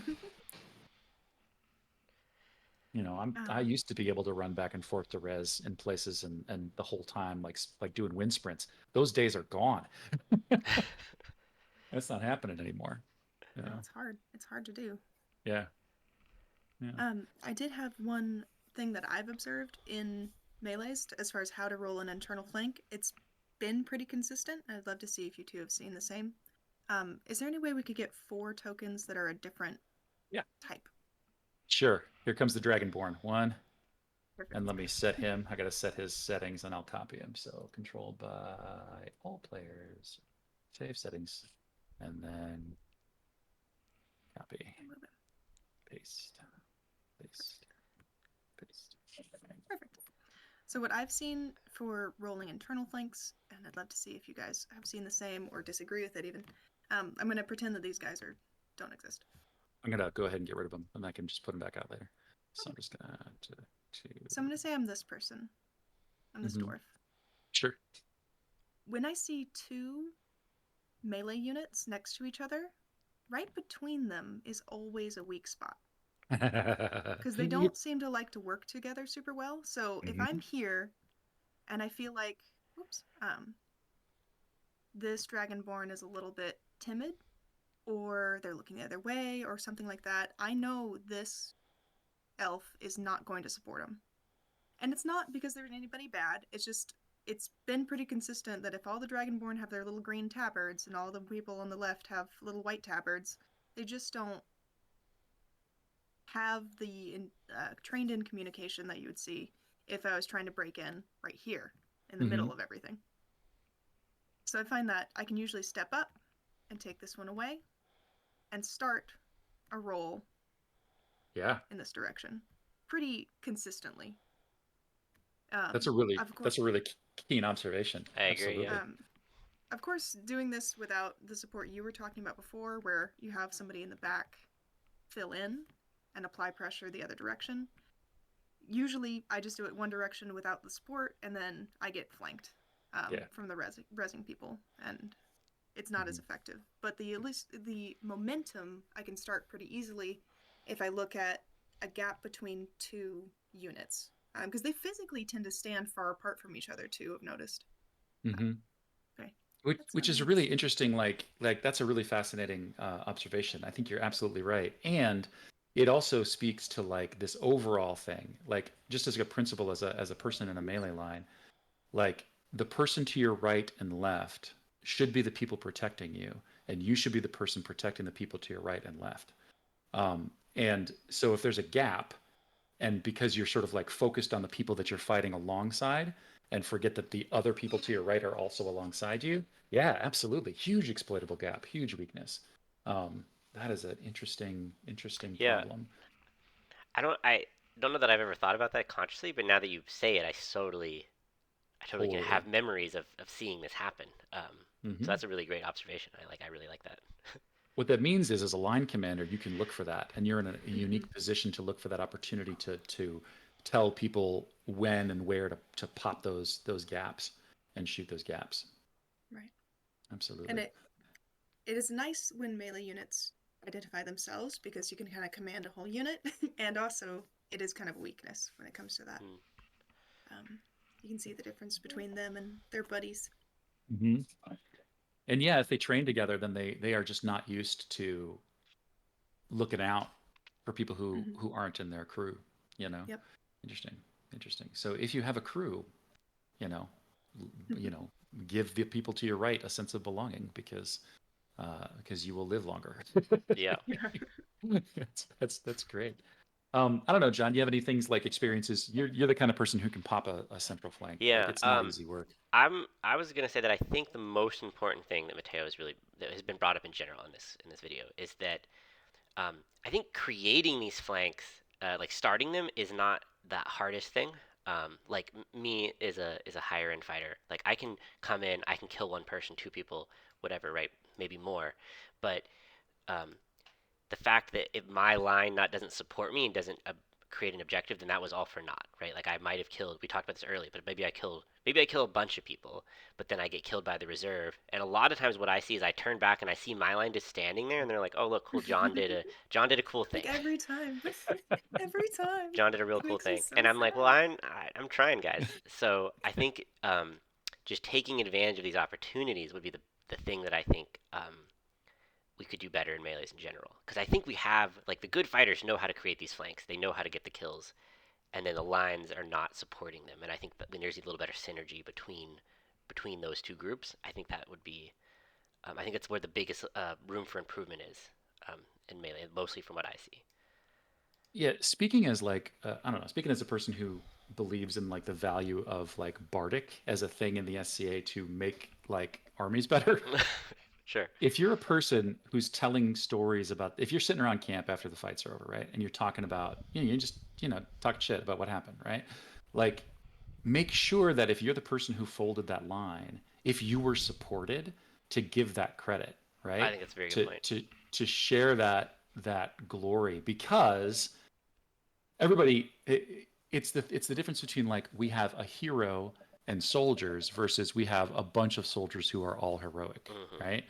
I um, used to be able to run back and forth to res in places, and the whole time, like doing wind sprints. Those days are gone. That's not happening anymore. no, it's hard. It's hard to do. Yeah. Yeah. I did have one thing that I've observed in melees as far as how to roll an internal flank. It's been pretty consistent. I'd love to see if you two have seen the same. Is there any way we could get 4 tokens that are a different Yeah. type? Sure. Here comes the Dragonborn. One. And Perfect. let me set him. I got to set his settings and I'll copy him. So, controlled by all players. Save settings. And then copy. I love it. Paste. Paste. Paste. Perfect. So what I've seen for rolling internal flanks, and I'd love to see if you guys have seen the same or disagree with it even. I'm going to pretend that these guys don't exist. I'm going to go ahead and get rid of him, and I can just put him back out later. So I'm Okay. just going So I'm going to say I'm this person. I'm this Mhm. dwarf. Sure. When I see 2 melee units next to each other, right between them is always a weak spot. Because they don't seem to like to work together super well. So if I'm Mhm. here and I feel like, whoops, this dragonborn is a little bit timid, or they're looking the other way, or something like that, I know this elf is not going to support him. And it's not because there's anybody bad. It's just it's been pretty consistent that if all the Dragonborn have their little green tabards and all the people on the left have little white tabards, they just don't have the trained in communication that you would see if I was trying to break in right here in the middle of everything. So I find that I can usually step up and take this one away and start a roll in this direction pretty consistently. That's a really keen observation. I agree. Absolutely. Yeah. Of course, doing this without the support you were talking about before, where you have somebody in the back fill in and apply pressure the other direction. Usually, I just do it one direction without the support, and then I get flanked from the rezzing people, and it's not as effective. But at least the momentum I can start pretty easily if I look at a gap between two units, because they physically tend to stand far apart from each other too. I've noticed. Okay. Which is really interesting. Like that's a really fascinating observation. I think you're absolutely right, and it also speaks to like this overall thing. Like just as a principle, as a person in a melee line, like the person to your right and left should be the people protecting you, and you should be the person protecting the people to your right and left. And so if there's a gap, and because you're sort of like focused on the people that you're fighting alongside and forget that the other people to your right are also alongside you, yeah, absolutely, huge exploitable gap, huge weakness. That is an interesting problem. I don't know that I've ever thought about that consciously, but now that you say it, I totally can have memories of seeing this happen. So that's a really great observation. I really like that. What that means is, as a line commander, you can look for that, and you're in a unique position to look for that opportunity to tell people when and where to pop those gaps and shoot those gaps. Right. Absolutely. And it is nice when melee units identify themselves, because you can kind of command a whole unit, and also it is kind of a weakness when it comes to that. You can see the difference between them and their buddies. And yeah, if they train together, then they are just not used to looking out for people who aren't in their crew. Yep. Interesting. So if you have a crew, you know, give the people to your right a sense of belonging, because you will live longer. Yeah. That's great. I don't know, John, do you have any things like experiences? You're the kind of person who can pop a central flank. Yeah. Like, it's not easy work. I was gonna say that I think the most important thing that Mateo that has been brought up in general in this video is that I think creating these flanks, like starting them, is not that hardest thing. Like me is a higher end fighter. Like I can come in, I can kill one person, two people, whatever, right? Maybe more, but um, the fact that if my line not doesn't support me and doesn't create an objective, then that was all for naught, right? Like I might have killed. We talked about this earlier, but maybe I kill a bunch of people, but then I get killed by the reserve. And a lot of times, what I see is I turn back and I see my line just standing there, and they're like, "Oh, look, cool, John did a cool thing." Like every time, every time. John did a real cool Makes me thing, so and I'm like, "Well, sad. I'm trying, guys." So I think just taking advantage of these opportunities would be the thing that I think we could do better in melees in general. Because I think we have, like, the good fighters know how to create these flanks. They know how to get the kills, and then the lines are not supporting them. And I think that when there's a little better synergy between those two groups, I think that would be, I think that's where the biggest room for improvement is in melee, mostly from what I see. Yeah, speaking as like I don't know, speaking as a person who believes in like the value of like bardic as a thing in the SCA to make like armies better. Sure. If you're a person who's telling stories about, if you're sitting around camp after the fights are over, right, and you're talking about, you're just talking shit about what happened, right? Like, make sure that if you're the person who folded that line, if you were supported, to give that credit, I right? think that's a very good To point. to share that glory, because everybody, it's the difference between like we have a hero and soldiers versus we have a bunch of soldiers who are all heroic, right?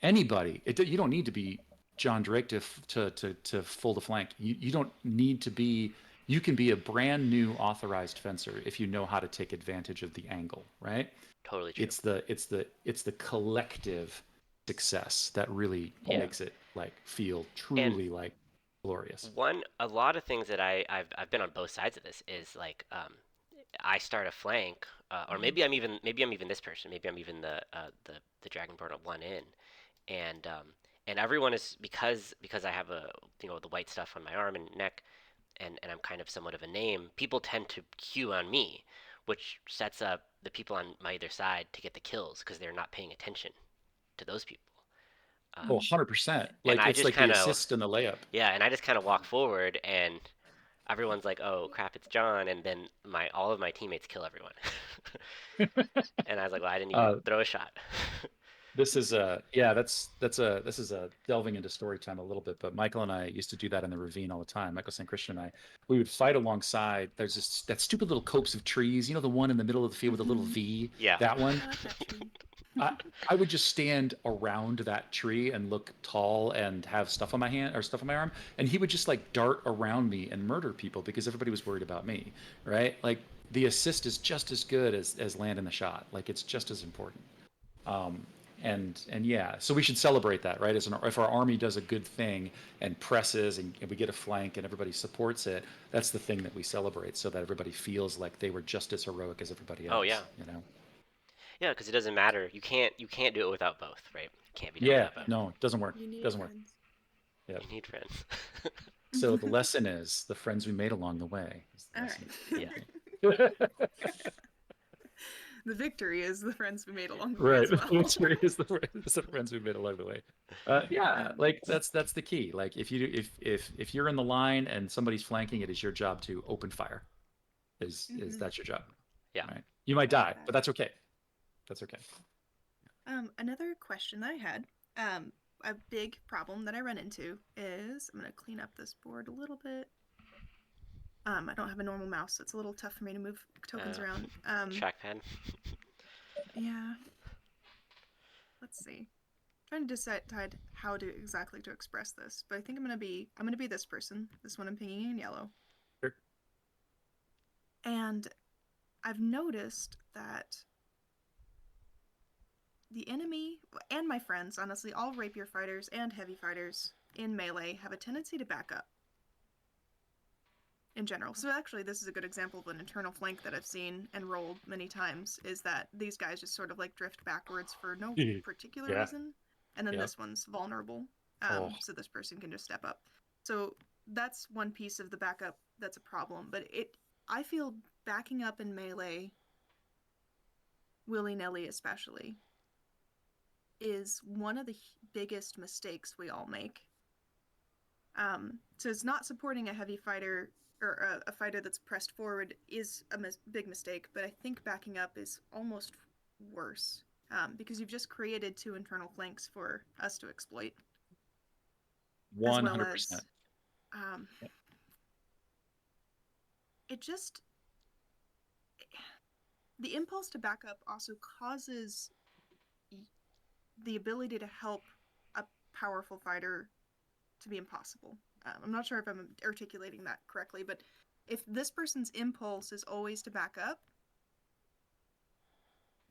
Anybody, you don't need to be John Drake to fold a flank. You don't need to be. You can be a brand new authorized fencer if you know how to take advantage of the angle, right? Totally true. It's the collective success that really makes it like feel truly like glorious. A lot of things that I've been on both sides of this is like I start a flank, or maybe I'm even this person. Maybe I'm even the Dragonborn at one in, and and everyone is because I have the white stuff on my arm and neck, and I'm kind of somewhat of a name. People tend to queue on me, which sets up the people on my either side to get the kills because they're not paying attention to those people. Oh, Um, 100%. and Like I it's just like the kind of assist and the layup. yeah, and I just kind of walk forward and everyone's like, "Oh crap, it's John," and then my all of my teammates kill everyone. And I was like, "Well, I didn't even uh, throw a shot." This is yeah, this is delving into story time a little bit, but Michael and I used to do that in the ravine all the time. Michael St. Christian and I, we would fight alongside. There's this that stupid little copse of trees, the one in the middle of the field with a little V, Yeah. that one. I like that tree. I I would just stand around that tree and look tall and have stuff on my hand or stuff on my arm, and he would just like dart around me and murder people because everybody was worried about me, right? Like the assist is just as good as landing the shot. Like it's just as important. Um, and yeah, so we should celebrate that, right? If our army does a good thing and presses and we get a flank and everybody supports it, that's the thing that we celebrate, so that everybody feels like they were just as heroic as everybody Oh yeah. else. Yeah, because it doesn't matter. You can't do it without both, right? It can't be done Yeah, without both. no, it doesn't work. You need Doesn't work. friends. Yeah. You need friends. So the lesson is the friends we made along the way is the All lesson. Yeah. right. The victory is the friends we made along the way Right. as well. Which is the friends we made along the way. Yeah, like that's the key. Like if you're in the line and somebody's flanking, it is your job to open fire. Is that's your job? Yeah. Right. You might I like die, that. but that's okay. That's okay. Another question that I had, a big problem that I run into is I'm gonna clean up this board a little bit. I don't have a normal mouse, so it's a little tough for me to move tokens around. Trackpad. Yeah. Let's see. Trying to decide how to exactly to express this, but I think I'm gonna be this person. This one I'm pinging in yellow. Sure. And I've noticed that the enemy and my friends, honestly, all rapier fighters and heavy fighters in melee have a tendency to back up in general. So actually, this is a good example of an internal flank that I've seen and rolled many times, is that these guys just sort of like drift backwards for no particular Yeah. reason, and then Yeah. this one's vulnerable, Oh. so this person can just step up. So that's one piece of the backup that's a problem, but I feel backing up in melee, willy-nilly especially, is one of the biggest mistakes we all make. So it's not supporting a heavy fighter or a fighter that's pressed forward is a big mistake, but I think backing up is almost worse, because you've just created two internal flanks for us to exploit. As well as 100%. it just the impulse to back up also causes the ability to help a powerful fighter to be impossible. I'm not sure if I'm articulating that correctly, but if this person's impulse is always to back up,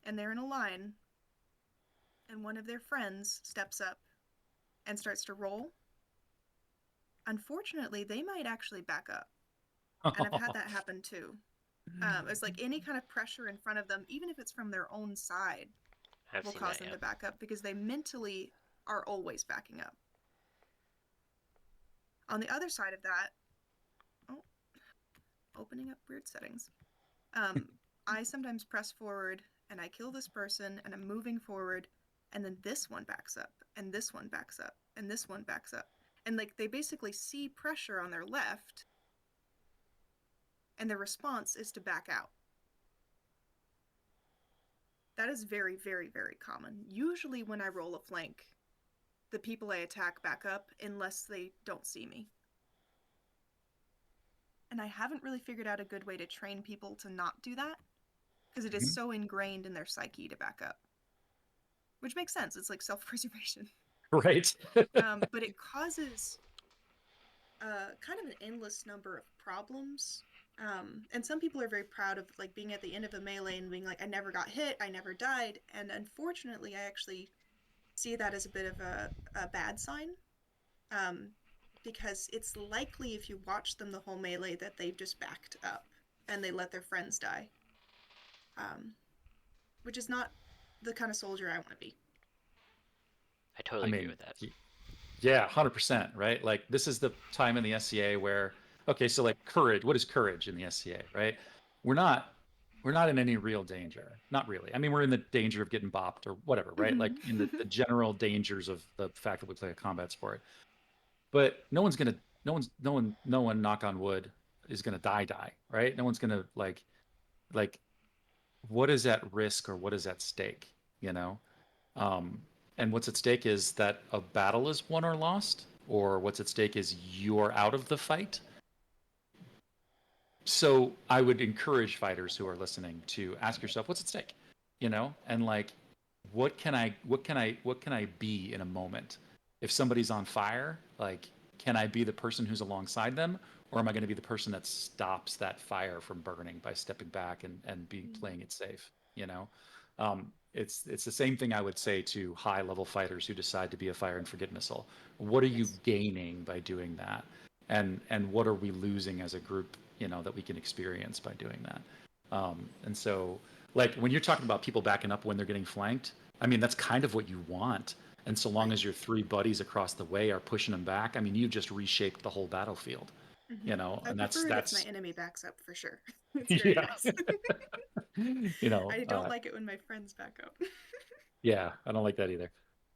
and they're in a line, and one of their friends steps up and starts to roll, unfortunately, they might actually back up. And I've had that happen too. It's like any kind of pressure in front of them, even if it's from their own side, I've will seen cause that, them yeah. to back up because they mentally are always backing up. On the other side of that, opening up weird settings. I sometimes press forward and I kill this person and I'm moving forward, and then this one backs up and this one backs up and this one backs up. And like they basically see pressure on their left and their response is to back out. That is very, very, very common. Usually when I roll a flank, the people I attack back up unless they don't see me. And I haven't really figured out a good way to train people to not do that, because it is so ingrained in their psyche to back up. Which makes sense. It's like self-preservation. Right. But it causes kind of an endless number of problems. And some people are very proud of like being at the end of a melee and being like, I never got hit, I never died. And unfortunately, I actually see that as a bit of a bad sign. because it's likely if you watch them the whole melee that they've just backed up and they let their friends die. Which is not the kind of soldier I want to be. I I totally agree mean, with that. yeah, 100%, right? Like this is the time in the SCA where, okay, so like courage, what is courage in the SCA, right? We're not we're not in any real danger. Not really. I mean, we're in the danger of getting bopped or whatever, right? Like in the general dangers of the fact that we play a combat sport. But no one, knock on wood, is gonna die, right? No one's gonna like what is at risk or what is at stake, you know? Um, and what's at stake is that a battle is won or lost, or what's at stake is you're out of the fight. So I would encourage fighters who are listening to ask yourself, what's at stake? You know, and like, what can I be in a moment? If somebody's on fire, like, can I be the person who's alongside them? Or am I going to be the person that stops that fire from burning by stepping back and be playing it safe? You know, it's the same thing I would say to high level fighters who decide to be a fire and forget missile. What are you Yes. gaining by doing that? And what are we losing as a group, you know, that we can experience by doing that? And so, like when you're talking about people backing up when they're getting flanked, I mean that's kind of what you want. And so long Right. as your three buddies across the way are pushing them back, I mean you've just reshaped the whole battlefield, you know. I And prefer it if my that's enemy backs up for sure. It's very yeah, nice. you know, I don't like it when my friends back up. yeah, I don't like that either.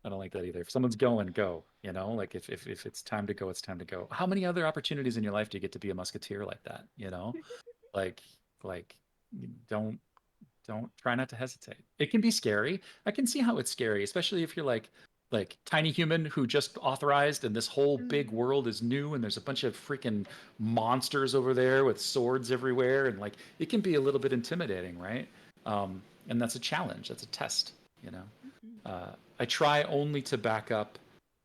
I don't like that either. If someone's going, go. You know, like if it's time to go, it's time to go. How many other opportunities in your life do you get to be a musketeer like that? You know, like like don't try not to hesitate. It can be scary. I can see how it's scary, especially if you're like tiny human who just authorized and this whole big Mm, world is new and there's a bunch of freaking monsters over there with swords everywhere and like it can be a little bit intimidating, right? And that's a challenge. That's a test, you know. mhm. I try only to back up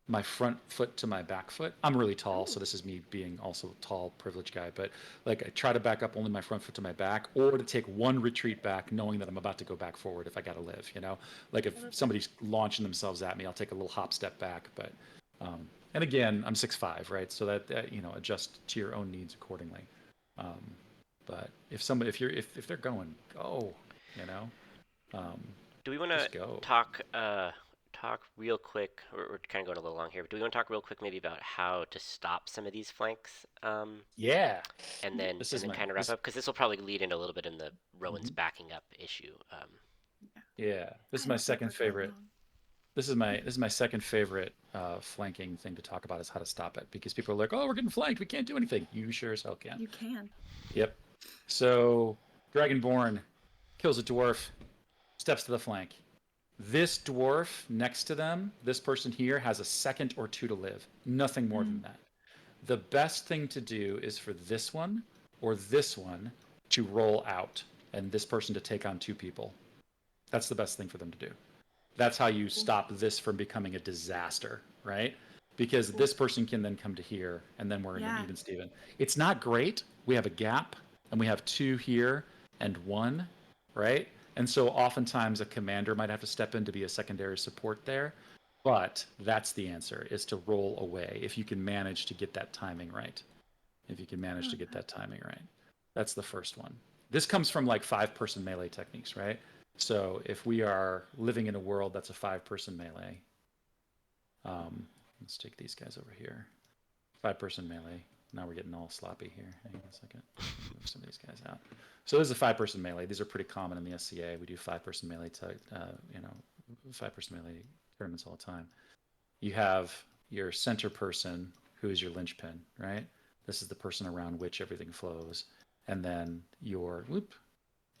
my front foot to my back foot. I'm really tall, so Oh, this is me being also a tall, privileged guy. But like, I try to back up only my front foot to my back, or to take one retreat back, knowing that I'm about to go back forward if I got to live. You know, like if I love that. somebody's launching themselves at me, I'll take a little hop step back. But and again, I'm 6'5", right? So that you know, adjust to your own needs accordingly. Um, but if they're going, go. You know, um, Do we want to just go. talk talk real quick? We're kind of going a little long here, but do we want to talk real quick maybe about how to stop some of these flanks, Yeah, this and is then my kind of wrap this. up because this will probably lead in a little bit in the Rowan's Mhm. backing up issue. Yeah. Yeah, this is I my don't think second we're going favorite. long. This is my second favorite flanking thing to talk about is how to stop it because people are like, oh, we're getting flanked, we can't do anything. You sure as hell can. You can. Yep. So Dragonborn kills a dwarf, steps to the flank. This dwarf next to them, this person here, has a second or two to live. Nothing more than Mm. that. The best thing to do is for this one or this one to roll out and this person to take on two people. That's the best thing for them to do. That's how you Cool. stop this from becoming a disaster, right? Because Cool. this person can then come to here and then we're in an Yeah. even Steven. It's not great. We have a gap and we have two here and one, right? And so oftentimes a commander might have to step in to be a secondary support there. But that's the answer is to roll away if you can manage to get that timing right. If you can I manage to love get that. that timing right. That's the first one. This comes from like 5-person melee techniques, right? So if we are living in a world that's a 5-person melee, let's take these guys over here. 5-person melee. Now we're getting all sloppy here. Hang on a second. Move some of these guys out. So this is a 5-person melee. These are pretty common in the SCA. We do 5-person melee, you know, 5-person melee tournaments all the time. You have your center person who is your linchpin, right? This is the person around which everything flows. And then you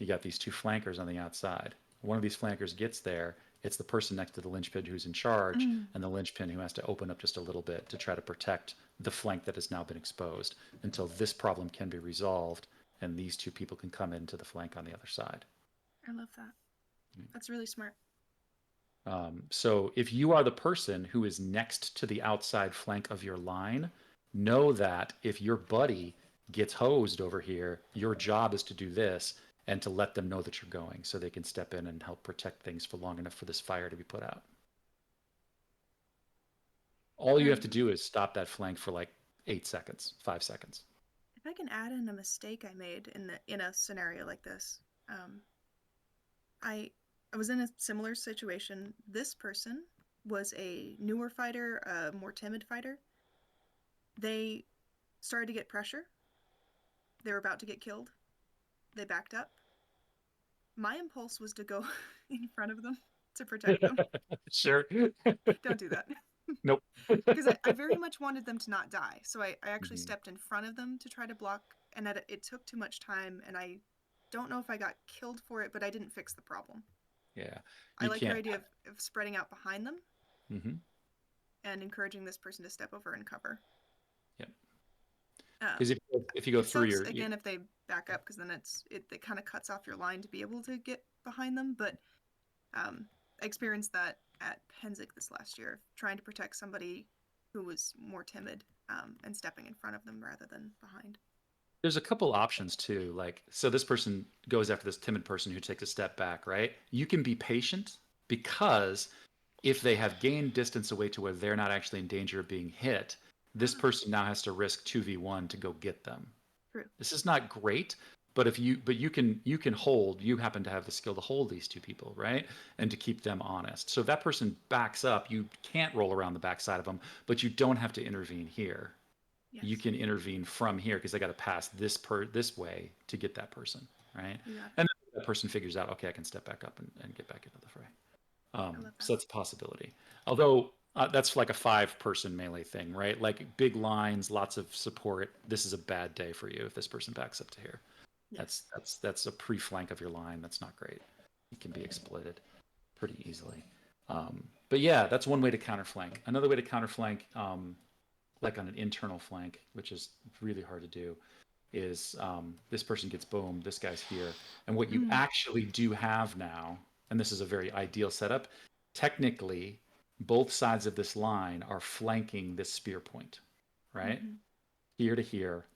got these two flankers on the outside. One of these flankers gets there, it's the person next to the linchpin who's in charge, Mm. and the linchpin who has to open up just a little bit to try to protect the flank that has now been exposed until this problem can be resolved and these two people can come into the flank on the other side. I love that. That's really smart. So if you are the person who is next to the outside flank of your line, know that if your buddy gets hosed over here, your job is to do this and to let them know that you're going so they can step in and help protect things for long enough for this fire to be put out. All you have to Um, do is stop that flank for like 8 seconds, 5 seconds. If I can add in a mistake I made in a scenario like this, I was in a similar situation. This person was a newer fighter, a more timid fighter. They started to get pressure. They were about to get killed. They backed up. My impulse was to go in front of them to protect them. Sure. Don't do that. Nope. Because I very much wanted them to not die. So I actually stepped in front of them to try to block, and it took too much time, and I don't know if I got killed for it, but I didn't fix the problem. Yeah. I like your can't. idea of spreading out behind them Mm-hmm. and encouraging this person to step over and cover. Yep. Um, Because if you go it through sucks your again if they back up, because then it kind of cuts off your line to be able to get behind them. But I experienced that at Penzic this last year, trying to protect somebody who was more timid and stepping in front of them rather than behind. there's a couple options too. Like, so this person goes after this timid person who takes a step back, right? You can be patient because if they have gained distance away to where they're not actually in danger of being hit, this person now has to risk 2v1 to go get them. True. This is not great, but you can hold, you happen to have the skill to hold these two people, right? And to keep them honest. So if that person backs up, you can't roll around the backside of them, but you don't have to intervene here. Yes. You can intervene from here because they got to pass this way to get that person, right? Yeah. And then that person figures out, okay, I can step back up and get back into the fray. So that's a possibility. Although that's like a 5-person melee thing, right? Like big lines, lots of support. This is a bad day for you if this person backs up to here. Yes. That's a pre-flank of your line. That's not great. It can be exploited pretty easily. But yeah, that's one way to counterflank. Another way to counterflank, like on an internal flank, which is really hard to do, is this person gets boomed, this guy's here. And what you actually do have now, and this is a very ideal setup, technically, both sides of this line are flanking this spear point, right? Here to here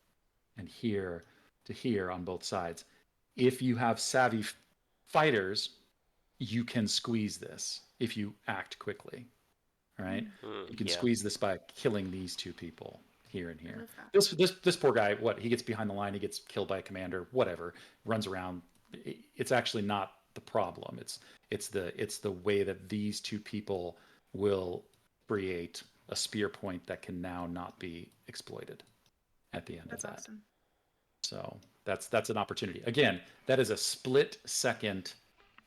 and here to here on both sides. If you have savvy fighters, you can squeeze this if you act quickly, right? You can squeeze this by killing these two people here and here. This poor guy, what, he gets behind the line, he gets killed by a commander, whatever, runs around. It's actually not the problem. It's the way that these two people will create a spear point that can now not be exploited at the end of that. Awesome. So that's an opportunity. Again, that is a split second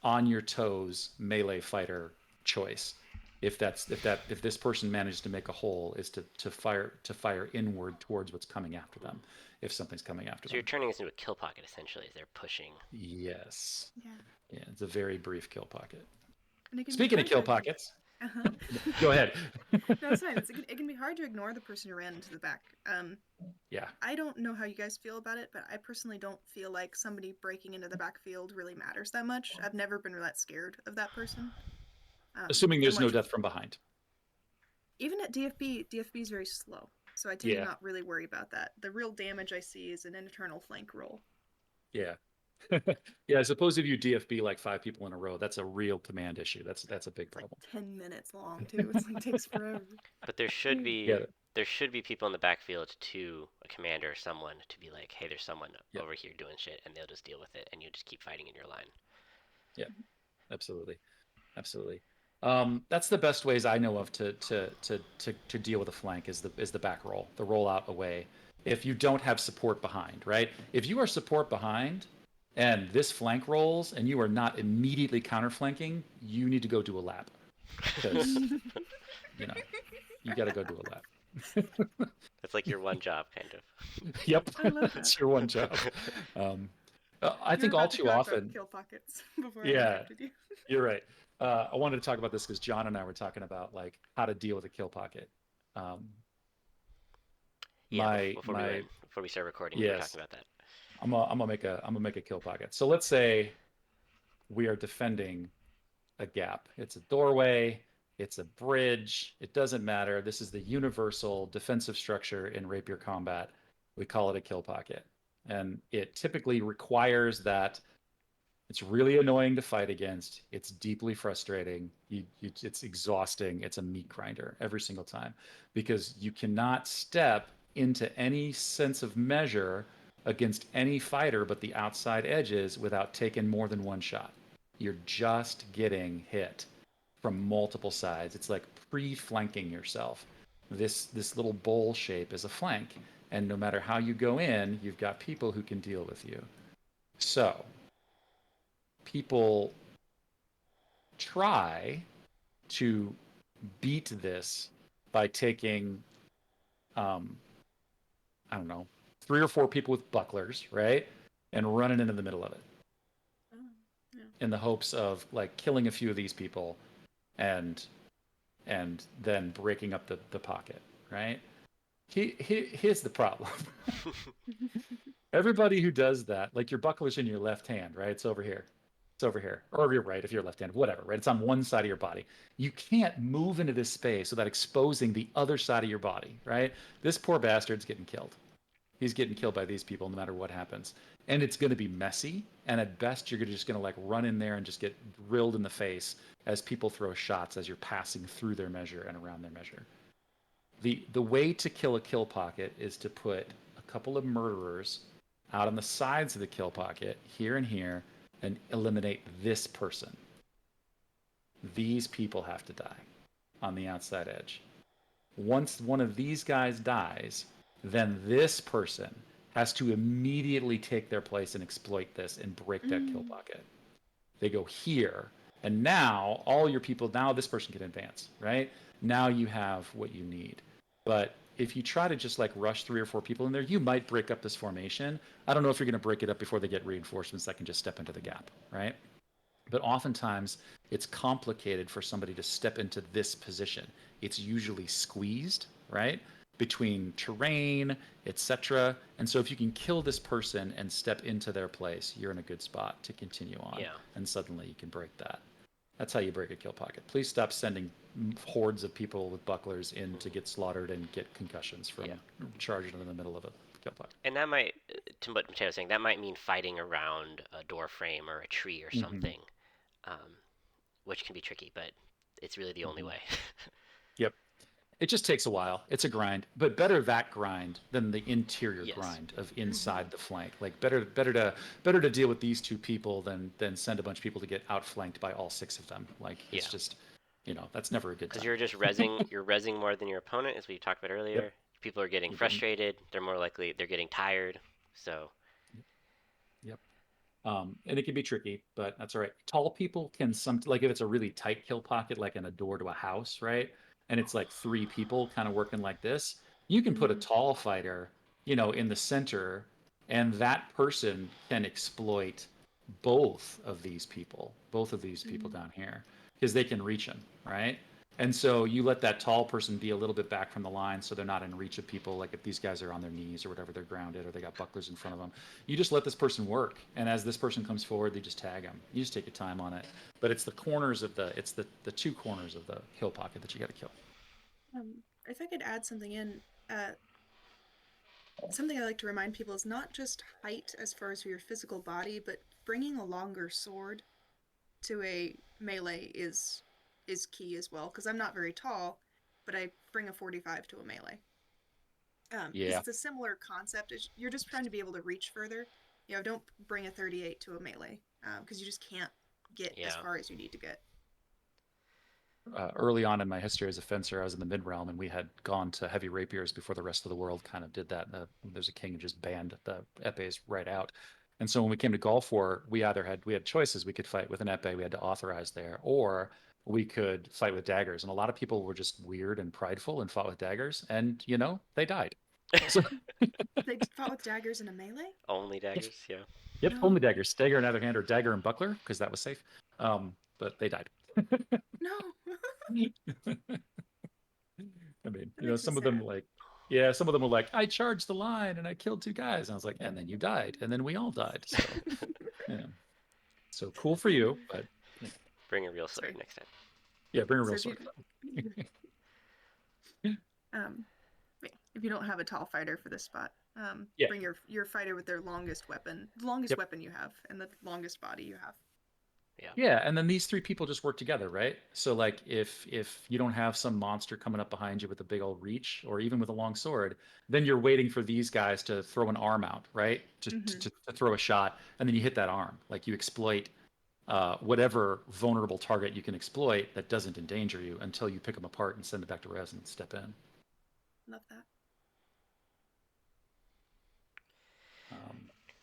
on your toes melee fighter choice. If this person manages to make a hole, is to fire inward towards what's coming after them, if something's coming after them. So you're turning this into a kill pocket essentially as they're pushing. Yes. Yeah. Yeah, it's a very brief kill pocket. And Speaking of kill pockets, go ahead. No, it's fine. It can be hard to ignore the person who ran into the back. Yeah. I don't know how you guys feel about it, but I personally don't feel like somebody breaking into the backfield really matters that much. I've never been that scared of that person. Assuming there's no death from behind. Even at DFB is very slow, so I tend to not really worry about that. The real damage I see is an internal flank roll. Yeah. Yeah, I suppose if you DFB like 5 people in a row, that's a real command issue. That's a big problem. Like 10 minutes long too. It takes forever. But there should be people in the backfield to a commander or someone to be like, hey, there's someone over here doing shit, and they'll just deal with it, and you just keep fighting in your line. Yeah, absolutely. That's the best ways I know of to deal with a flank is the back roll, the roll out away. If you don't have support behind, right? If you are support behind and this flank rolls and you are not immediately counterflanking, you need to go do a lap because you got to go do a lap. That's like your one job, kind of. Yep, I love that's that. your one job. I think all too often. Kill pockets before I Yeah, interrupted you. You're right. I wanted to talk about this because John and I were talking about like how to deal with a kill pocket. Before we start recording, we were talking about that. I'm gonna make a kill pocket. So let's say we are defending a gap. It's a doorway. It's a bridge. It doesn't matter. This is the universal defensive structure in rapier combat. We call it a kill pocket, and it typically requires that. It's really annoying to fight against. It's deeply frustrating. It's exhausting. It's a meat grinder every single time because you cannot step into any sense of measure against any fighter but the outside edges without taking more than one shot. You're just getting hit from multiple sides. It's like pre-flanking yourself. This little bowl shape is a flank, and no matter how you go in, you've got people who can deal with you. So people try to beat this by taking, I don't know, 3 or 4 people with bucklers, right, and running into the middle of it Oh, yeah. in the hopes of like killing a few of these people and then breaking up the pocket, right? Here's the problem. Everybody who does that, like your buckler's in your left hand, right? It's over here. It's over here. Or your right if you're left handed, whatever, right? It's on one side of your body. You can't move into this space without exposing the other side of your body, right? This poor bastard's getting killed. He's getting killed by these people no matter what happens. And it's going to be messy. And at best, you're just going to like run in there and just get drilled in the face as people throw shots as you're passing through their measure and around their measure. The way to kill a kill pocket is to put a couple of murderers out on the sides of the kill pocket, here and here, and eliminate this person. These people have to die on the outside edge. Once one of these guys dies, then this person has to immediately take their place and exploit this and break that kill pocket. They go here, and now all your people, now this person can advance, right? Now you have what you need. But if you try to just like rush 3 or 4 people in there, you might break up this formation. I don't know if you're going to break it up before they get reinforcements that can just step into the gap, right? But oftentimes it's complicated for somebody to step into this position. It's usually squeezed, right? Between terrain, etc. And so if you can kill this person and step into their place, you're in a good spot to continue on. Yeah. And suddenly you can break that. That's how you break a kill pocket. Please stop sending hordes of people with bucklers in to get slaughtered and get concussions from charging in the middle of a kill pocket. And that might, to what Mateo's saying, that might mean fighting around a door frame or a tree or something, which can be tricky, but it's really the only way. Yep. It just takes a while. It's a grind, but better that grind than the interior Yes. grind of inside the flank. Like better to deal with these 2 people than send a bunch of people to get outflanked by all 6 of them. Like it's just, that's never a good time. Because you're rezzing more than your opponent, as we talked about earlier. Yep. People are getting frustrated. They're more likely, they're getting tired. So. Yep. And it can be tricky, but that's all right. Tall people can like if it's a really tight kill pocket, like in a door to a house, right? And it's like 3 people kind of working like this, you can put a tall fighter, in the center, and that person can exploit both of these people down here, because they can reach them, right? And so you let that tall person be a little bit back from the line so they're not in reach of people. Like if these guys are on their knees or whatever, they're grounded or they got bucklers in front of them. You just let this person work. And as this person comes forward, they just tag them. You just take your time on it. But it's the corners of the 2 corners of the kill pocket that you got to kill. If I could add something in, something I like to remind people is not just height as far as your physical body, but bringing a longer sword to a melee is key as well, because I'm not very tall, but I bring a 45 to a melee. It's a similar concept. You're just trying to be able to reach further. Don't bring a 38 to a melee, because you just can't get as far as you need to get. Early on in my history as a fencer, I was in the mid realm, and we had gone to heavy rapiers before the rest of the world kind of did that. There's a king who just banned the epées right out. And so when we came to Gulf War, we had choices. We could fight with an epée, we had to authorize there, or we could fight with daggers. And a lot of people were just weird and prideful and fought with daggers, and they died. So They fought with daggers in a melee? Only daggers, yeah. Yep, No. only daggers. Dagger in either hand, or dagger and buckler, because that was safe. But they died. No. I mean, That makes some me of them sad. like, some of them were like, I charged the line and I killed 2 guys. And I was like, and then you died, and then we all died. So, so cool for you, but Bring a real sword next time. yeah, bring a real So sword. if you don't have a tall fighter for this spot, bring your fighter with their longest weapon, the longest weapon you have, and the longest body you have. Yeah. Yeah, and then these three people just work together, right? So like if you don't have some monster coming up behind you with a big old reach or even with a long sword, then you're waiting for these guys to throw an arm out, right? Mm-hmm. To throw a shot, and then you hit that arm. Like you exploit whatever vulnerable target you can exploit that doesn't endanger you until you pick them apart and send it back to res and step in. Love that. Um,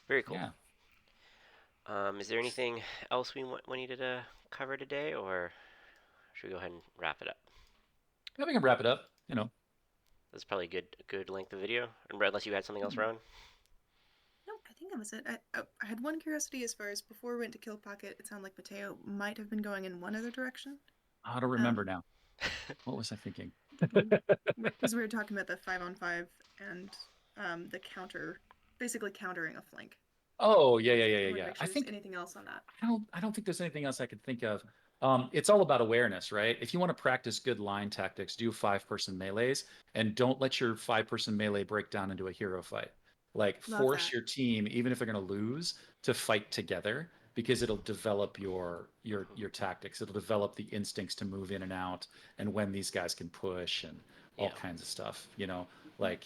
Very cool. yeah, Is there anything else we needed to cover today, or should we go ahead and wrap it up? yeah, we can wrap it up. You know, That's probably a good length of video, unless you had something else, Ron. No, I think that was it. I had one curiosity as far as before we went to Kill Pocket. It sounded like Mateo might have been going in one other direction. I don't remember Um, now. What was I thinking? because we were talking about the 5-on-5 and the counter, basically countering a flank. Oh, yeah, yeah, yeah, I yeah, want to yeah. make sure there's anything else on that. I don't think there's anything else I could think of. It's all about awareness, right? If you want to practice good line tactics, do 5-person melees and don't let your 5-person melee break down into a hero fight. Like Love force that. your team, even if they're going to lose, to fight together because it'll develop your tactics. It'll develop the instincts to move in and out and when these guys can push and all Yeah. kinds of stuff, like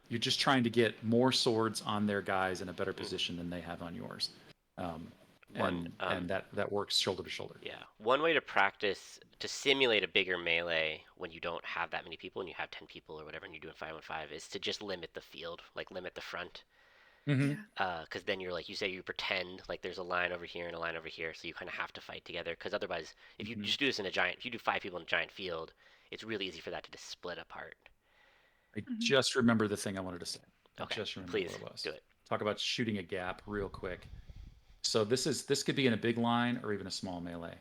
you're just trying to get more swords on their guys in a better Hmm. position than they have on yours. Um, One and that works shoulder to shoulder. Yeah, one way to practice to simulate a bigger melee when you don't have that many people and you have 10 people or whatever and you're doing 5-on-5 is to just limit the field, like limit the front. Hmm. Yeah. Because then you're like, you say you pretend like there's a line over here and a line over here, so you kind of have to fight together. Because otherwise, if you Hmm. just do this in a giant, if you do 5 people in a giant field, it's really easy for that to just split apart. I Mm-hmm. just remember the thing I wanted to say. I Okay, just remember please what it do was. it. Talk about shooting a gap real quick. So this could be in a big line or even a small melee.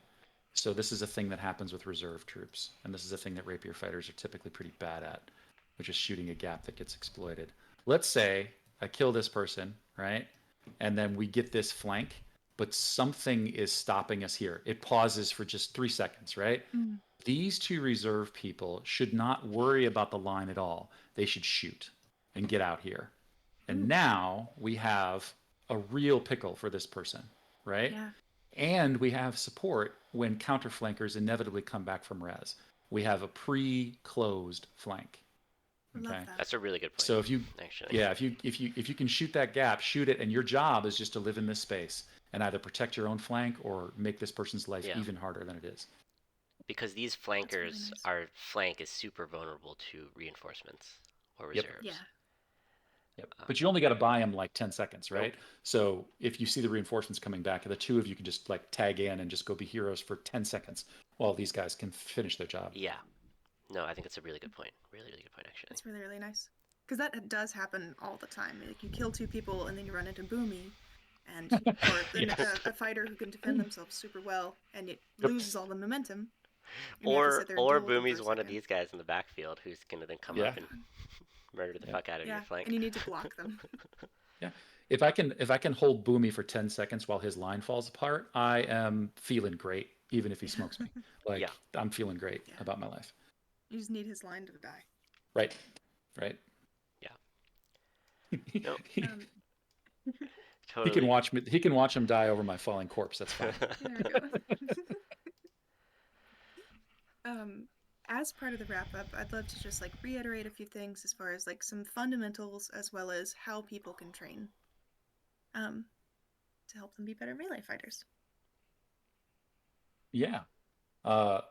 So this is a thing that happens with reserve troops, and this is a thing that rapier fighters are typically pretty bad at, which is shooting a gap that gets exploited. Let's say I kill this person, right? And then we get this flank, but something is stopping us here. It pauses for just 3 seconds, right? Mm-hmm. These two reserve people should not worry about the line at all. They should shoot and get out here. And Ooh. now we have a real pickle for this person, right? Yeah. And we have support when counterflankers inevitably come back from res. We have a pre-closed flank. Love Okay. that. That's a really good point, So if you actually. yeah, if you can shoot that gap, shoot it, and your job is just to live in this space and either protect your own flank or make this person's life Yeah, even harder than it is. because these That's really flankers, nice. our flank is super vulnerable to reinforcements or Yep. Yeah. reserves. Yep. Um, But you only got to buy them like 10 seconds, nope. right? So if you see the reinforcements coming back, the two of you can just like tag in and just go be heroes for 10 seconds while these guys can finish their job. Yeah. No, I think it's a really good point. Really, really good point, actually. That's really, really nice. Because that does happen all the time. Like you kill two people and then you run into Boomy, and or then Yes. a fighter who can defend themselves super well, and it Yep. loses all the momentum, and you have to Or sit there and or deal with them for Boomy's a one of second. these guys in the backfield who's gonna then come Yeah. up and murder the Yeah. fuck out of your Yeah, flank. and you need to block them. Yeah. If I can hold Boomy for 10 seconds while his line falls apart, I am feeling great, even if he smokes me. Yeah. Like I'm feeling great Yeah, about my life. you just need his line to die. Right. Right. Yeah. No, Um, He can totally. watch me he can watch him die over my falling corpse. That's fine. there we go. um, as part of the wrap up, I'd love to just like reiterate a few things as far as like some fundamentals as well as how people can train um, to help them be better melee fighters. Yeah.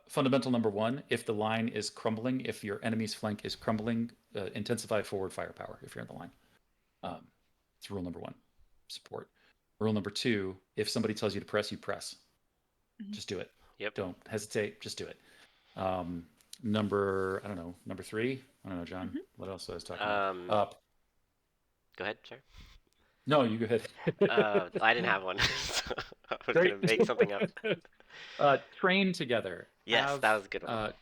Fundamental number one, if the line is crumbling, if your enemy's flank is crumbling, intensify forward firepower if you're in the line. Um, it's rule number one, support. Rule number two, if somebody tells you to press, you press. Mhm. Just do it. Yep. Don't hesitate, just do it. I don't know, number three. I don't know, John. Mhm. What else I was talking about? Um, go ahead, sir. No, you go ahead. I didn't have one, so I was Great. gonna make something up. Train together. Yes, that was a good one.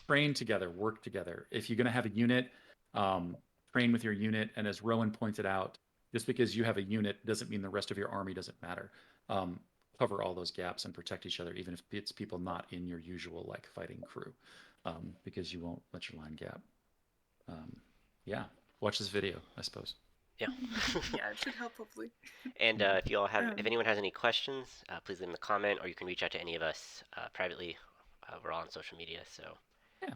Train together, work together. If you're going to have a unit, train with your unit. And as Rowan pointed out, just because you have a unit doesn't mean the rest of your army doesn't matter. Cover all those gaps and protect each other, even if it's people not in your usual like fighting crew, because you won't let your line gap. Yeah, watch this video, I suppose. Yeah. Yeah, it should help hopefully. And if you all have, if Um, anyone has any questions, please leave them in the comment, or you can reach out to any of us privately. We're all on social media, so Yeah.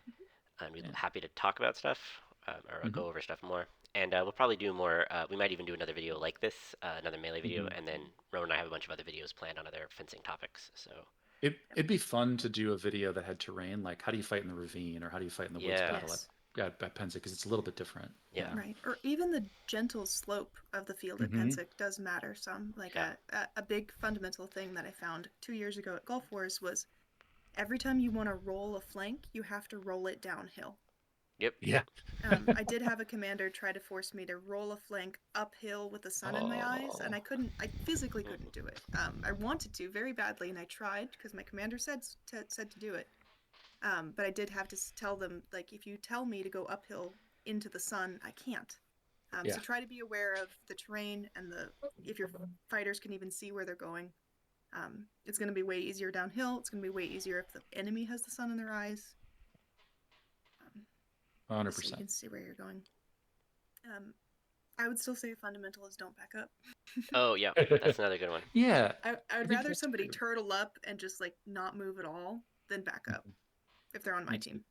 we're Yeah. happy to talk about stuff or Hmm. go over stuff more. And we'll probably do more. We might even do another video like this, another melee video, Hmm. and then Rowan and I have a bunch of other videos planned on other fencing topics. So It'd be fun to do a video that had terrain, like how do you fight in the ravine or how do you fight in the woods yeah, battle yes. at Penza, because it's a little bit different. yeah, Yeah. Right. Or even the gentle slope of the field at Hmm. Pensick does matter some. Like yeah, a big fundamental thing that I found 2 years ago at Gulf Wars was every time you want to roll a flank, you have to roll it downhill. yep. Yeah. I did have a commander try to force me to roll a flank uphill with the sun in my eyes, and Oh. I physically Mm. couldn't do it. I wanted to very badly, and I tried because my commander said to do it. But I did have to tell them, like, if you tell me to go uphill into the sun, I can't. Yeah. So try to be aware of the terrain and if your fighters can even see where they're going. It's going to be way easier downhill. It's going to be way easier if the enemy has the sun in their eyes, just so you 100%. can see where you're going. I would still say fundamental is don't back up. Oh yeah, that's another good one. Yeah. I I would think rather that's somebody true. turtle up and just like not move at all than back up Mhm. if they're on my Me too. team.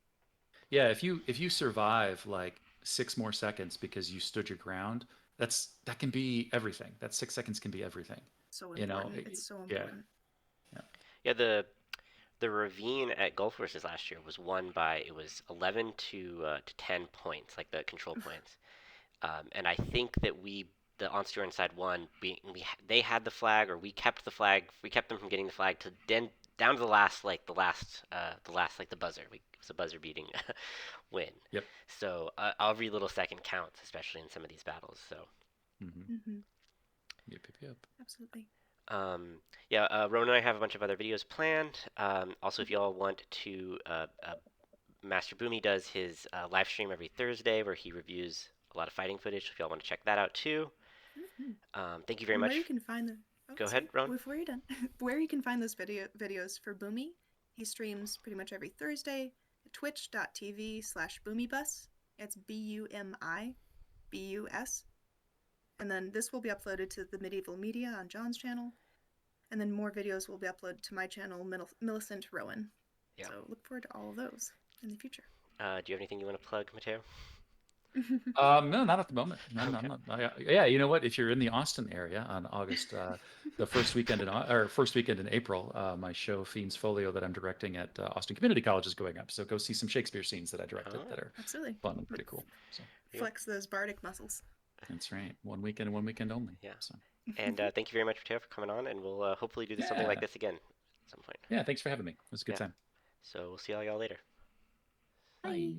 Yeah, if you survive like 6 more seconds because you stood your ground, that can be everything. That 6 seconds can be everything. So You know, important. It's so yeah, important. yeah. Yeah, the ravine at Gulf Forces last year was won by it was 11 to 10 points, like the control points. And I think that the Onsturian side won. They had the flag, or we kept the flag. We kept them from getting the flag to down to the last, like the last, like the buzzer. It was a buzzer beating win. Yep. So every little second counts, especially in some of these battles. So Mm-hmm. Mm-hmm. Yep, yep, yep. Absolutely. yeah, Ronan and I have a bunch of other videos planned. Also, if you all want to, Master Boomy does his live stream every Thursday where he reviews a lot of fighting footage. So if y'all want to check that out too. Mm-hmm. Thank you very And where you much. can find the Go ahead, sorry, Ron. before you're done, where you can find those videos for Boomy, he streams pretty much every Thursday at twitch.tv/boomybus. It's BUMIBUS. And then this will be uploaded to the Medieval Media on John's channel. And then more videos will be uploaded to my channel, Millicent Rowan. Yeah. So look forward to all of those in the future. Do you have anything you want to plug, Mateo? No, not at the moment. No, no, Okay. I'm not. Yeah, you know what? If you're in the Austin area on August, the first weekend in April, my show Fiends Folio that I'm directing at Austin Community College is going up. So go see some Shakespeare scenes that I directed Oh, that are Absolutely. fun and pretty cool. So yeah, Flex those bardic muscles. that's right. One weekend only. yeah. So And thank you very much, Mateo, for coming on. And we'll hopefully do something like yeah, this again at some point. yeah. Thanks for having me. It was a good Yeah. time. So we'll see all y'all later. Bye. Bye.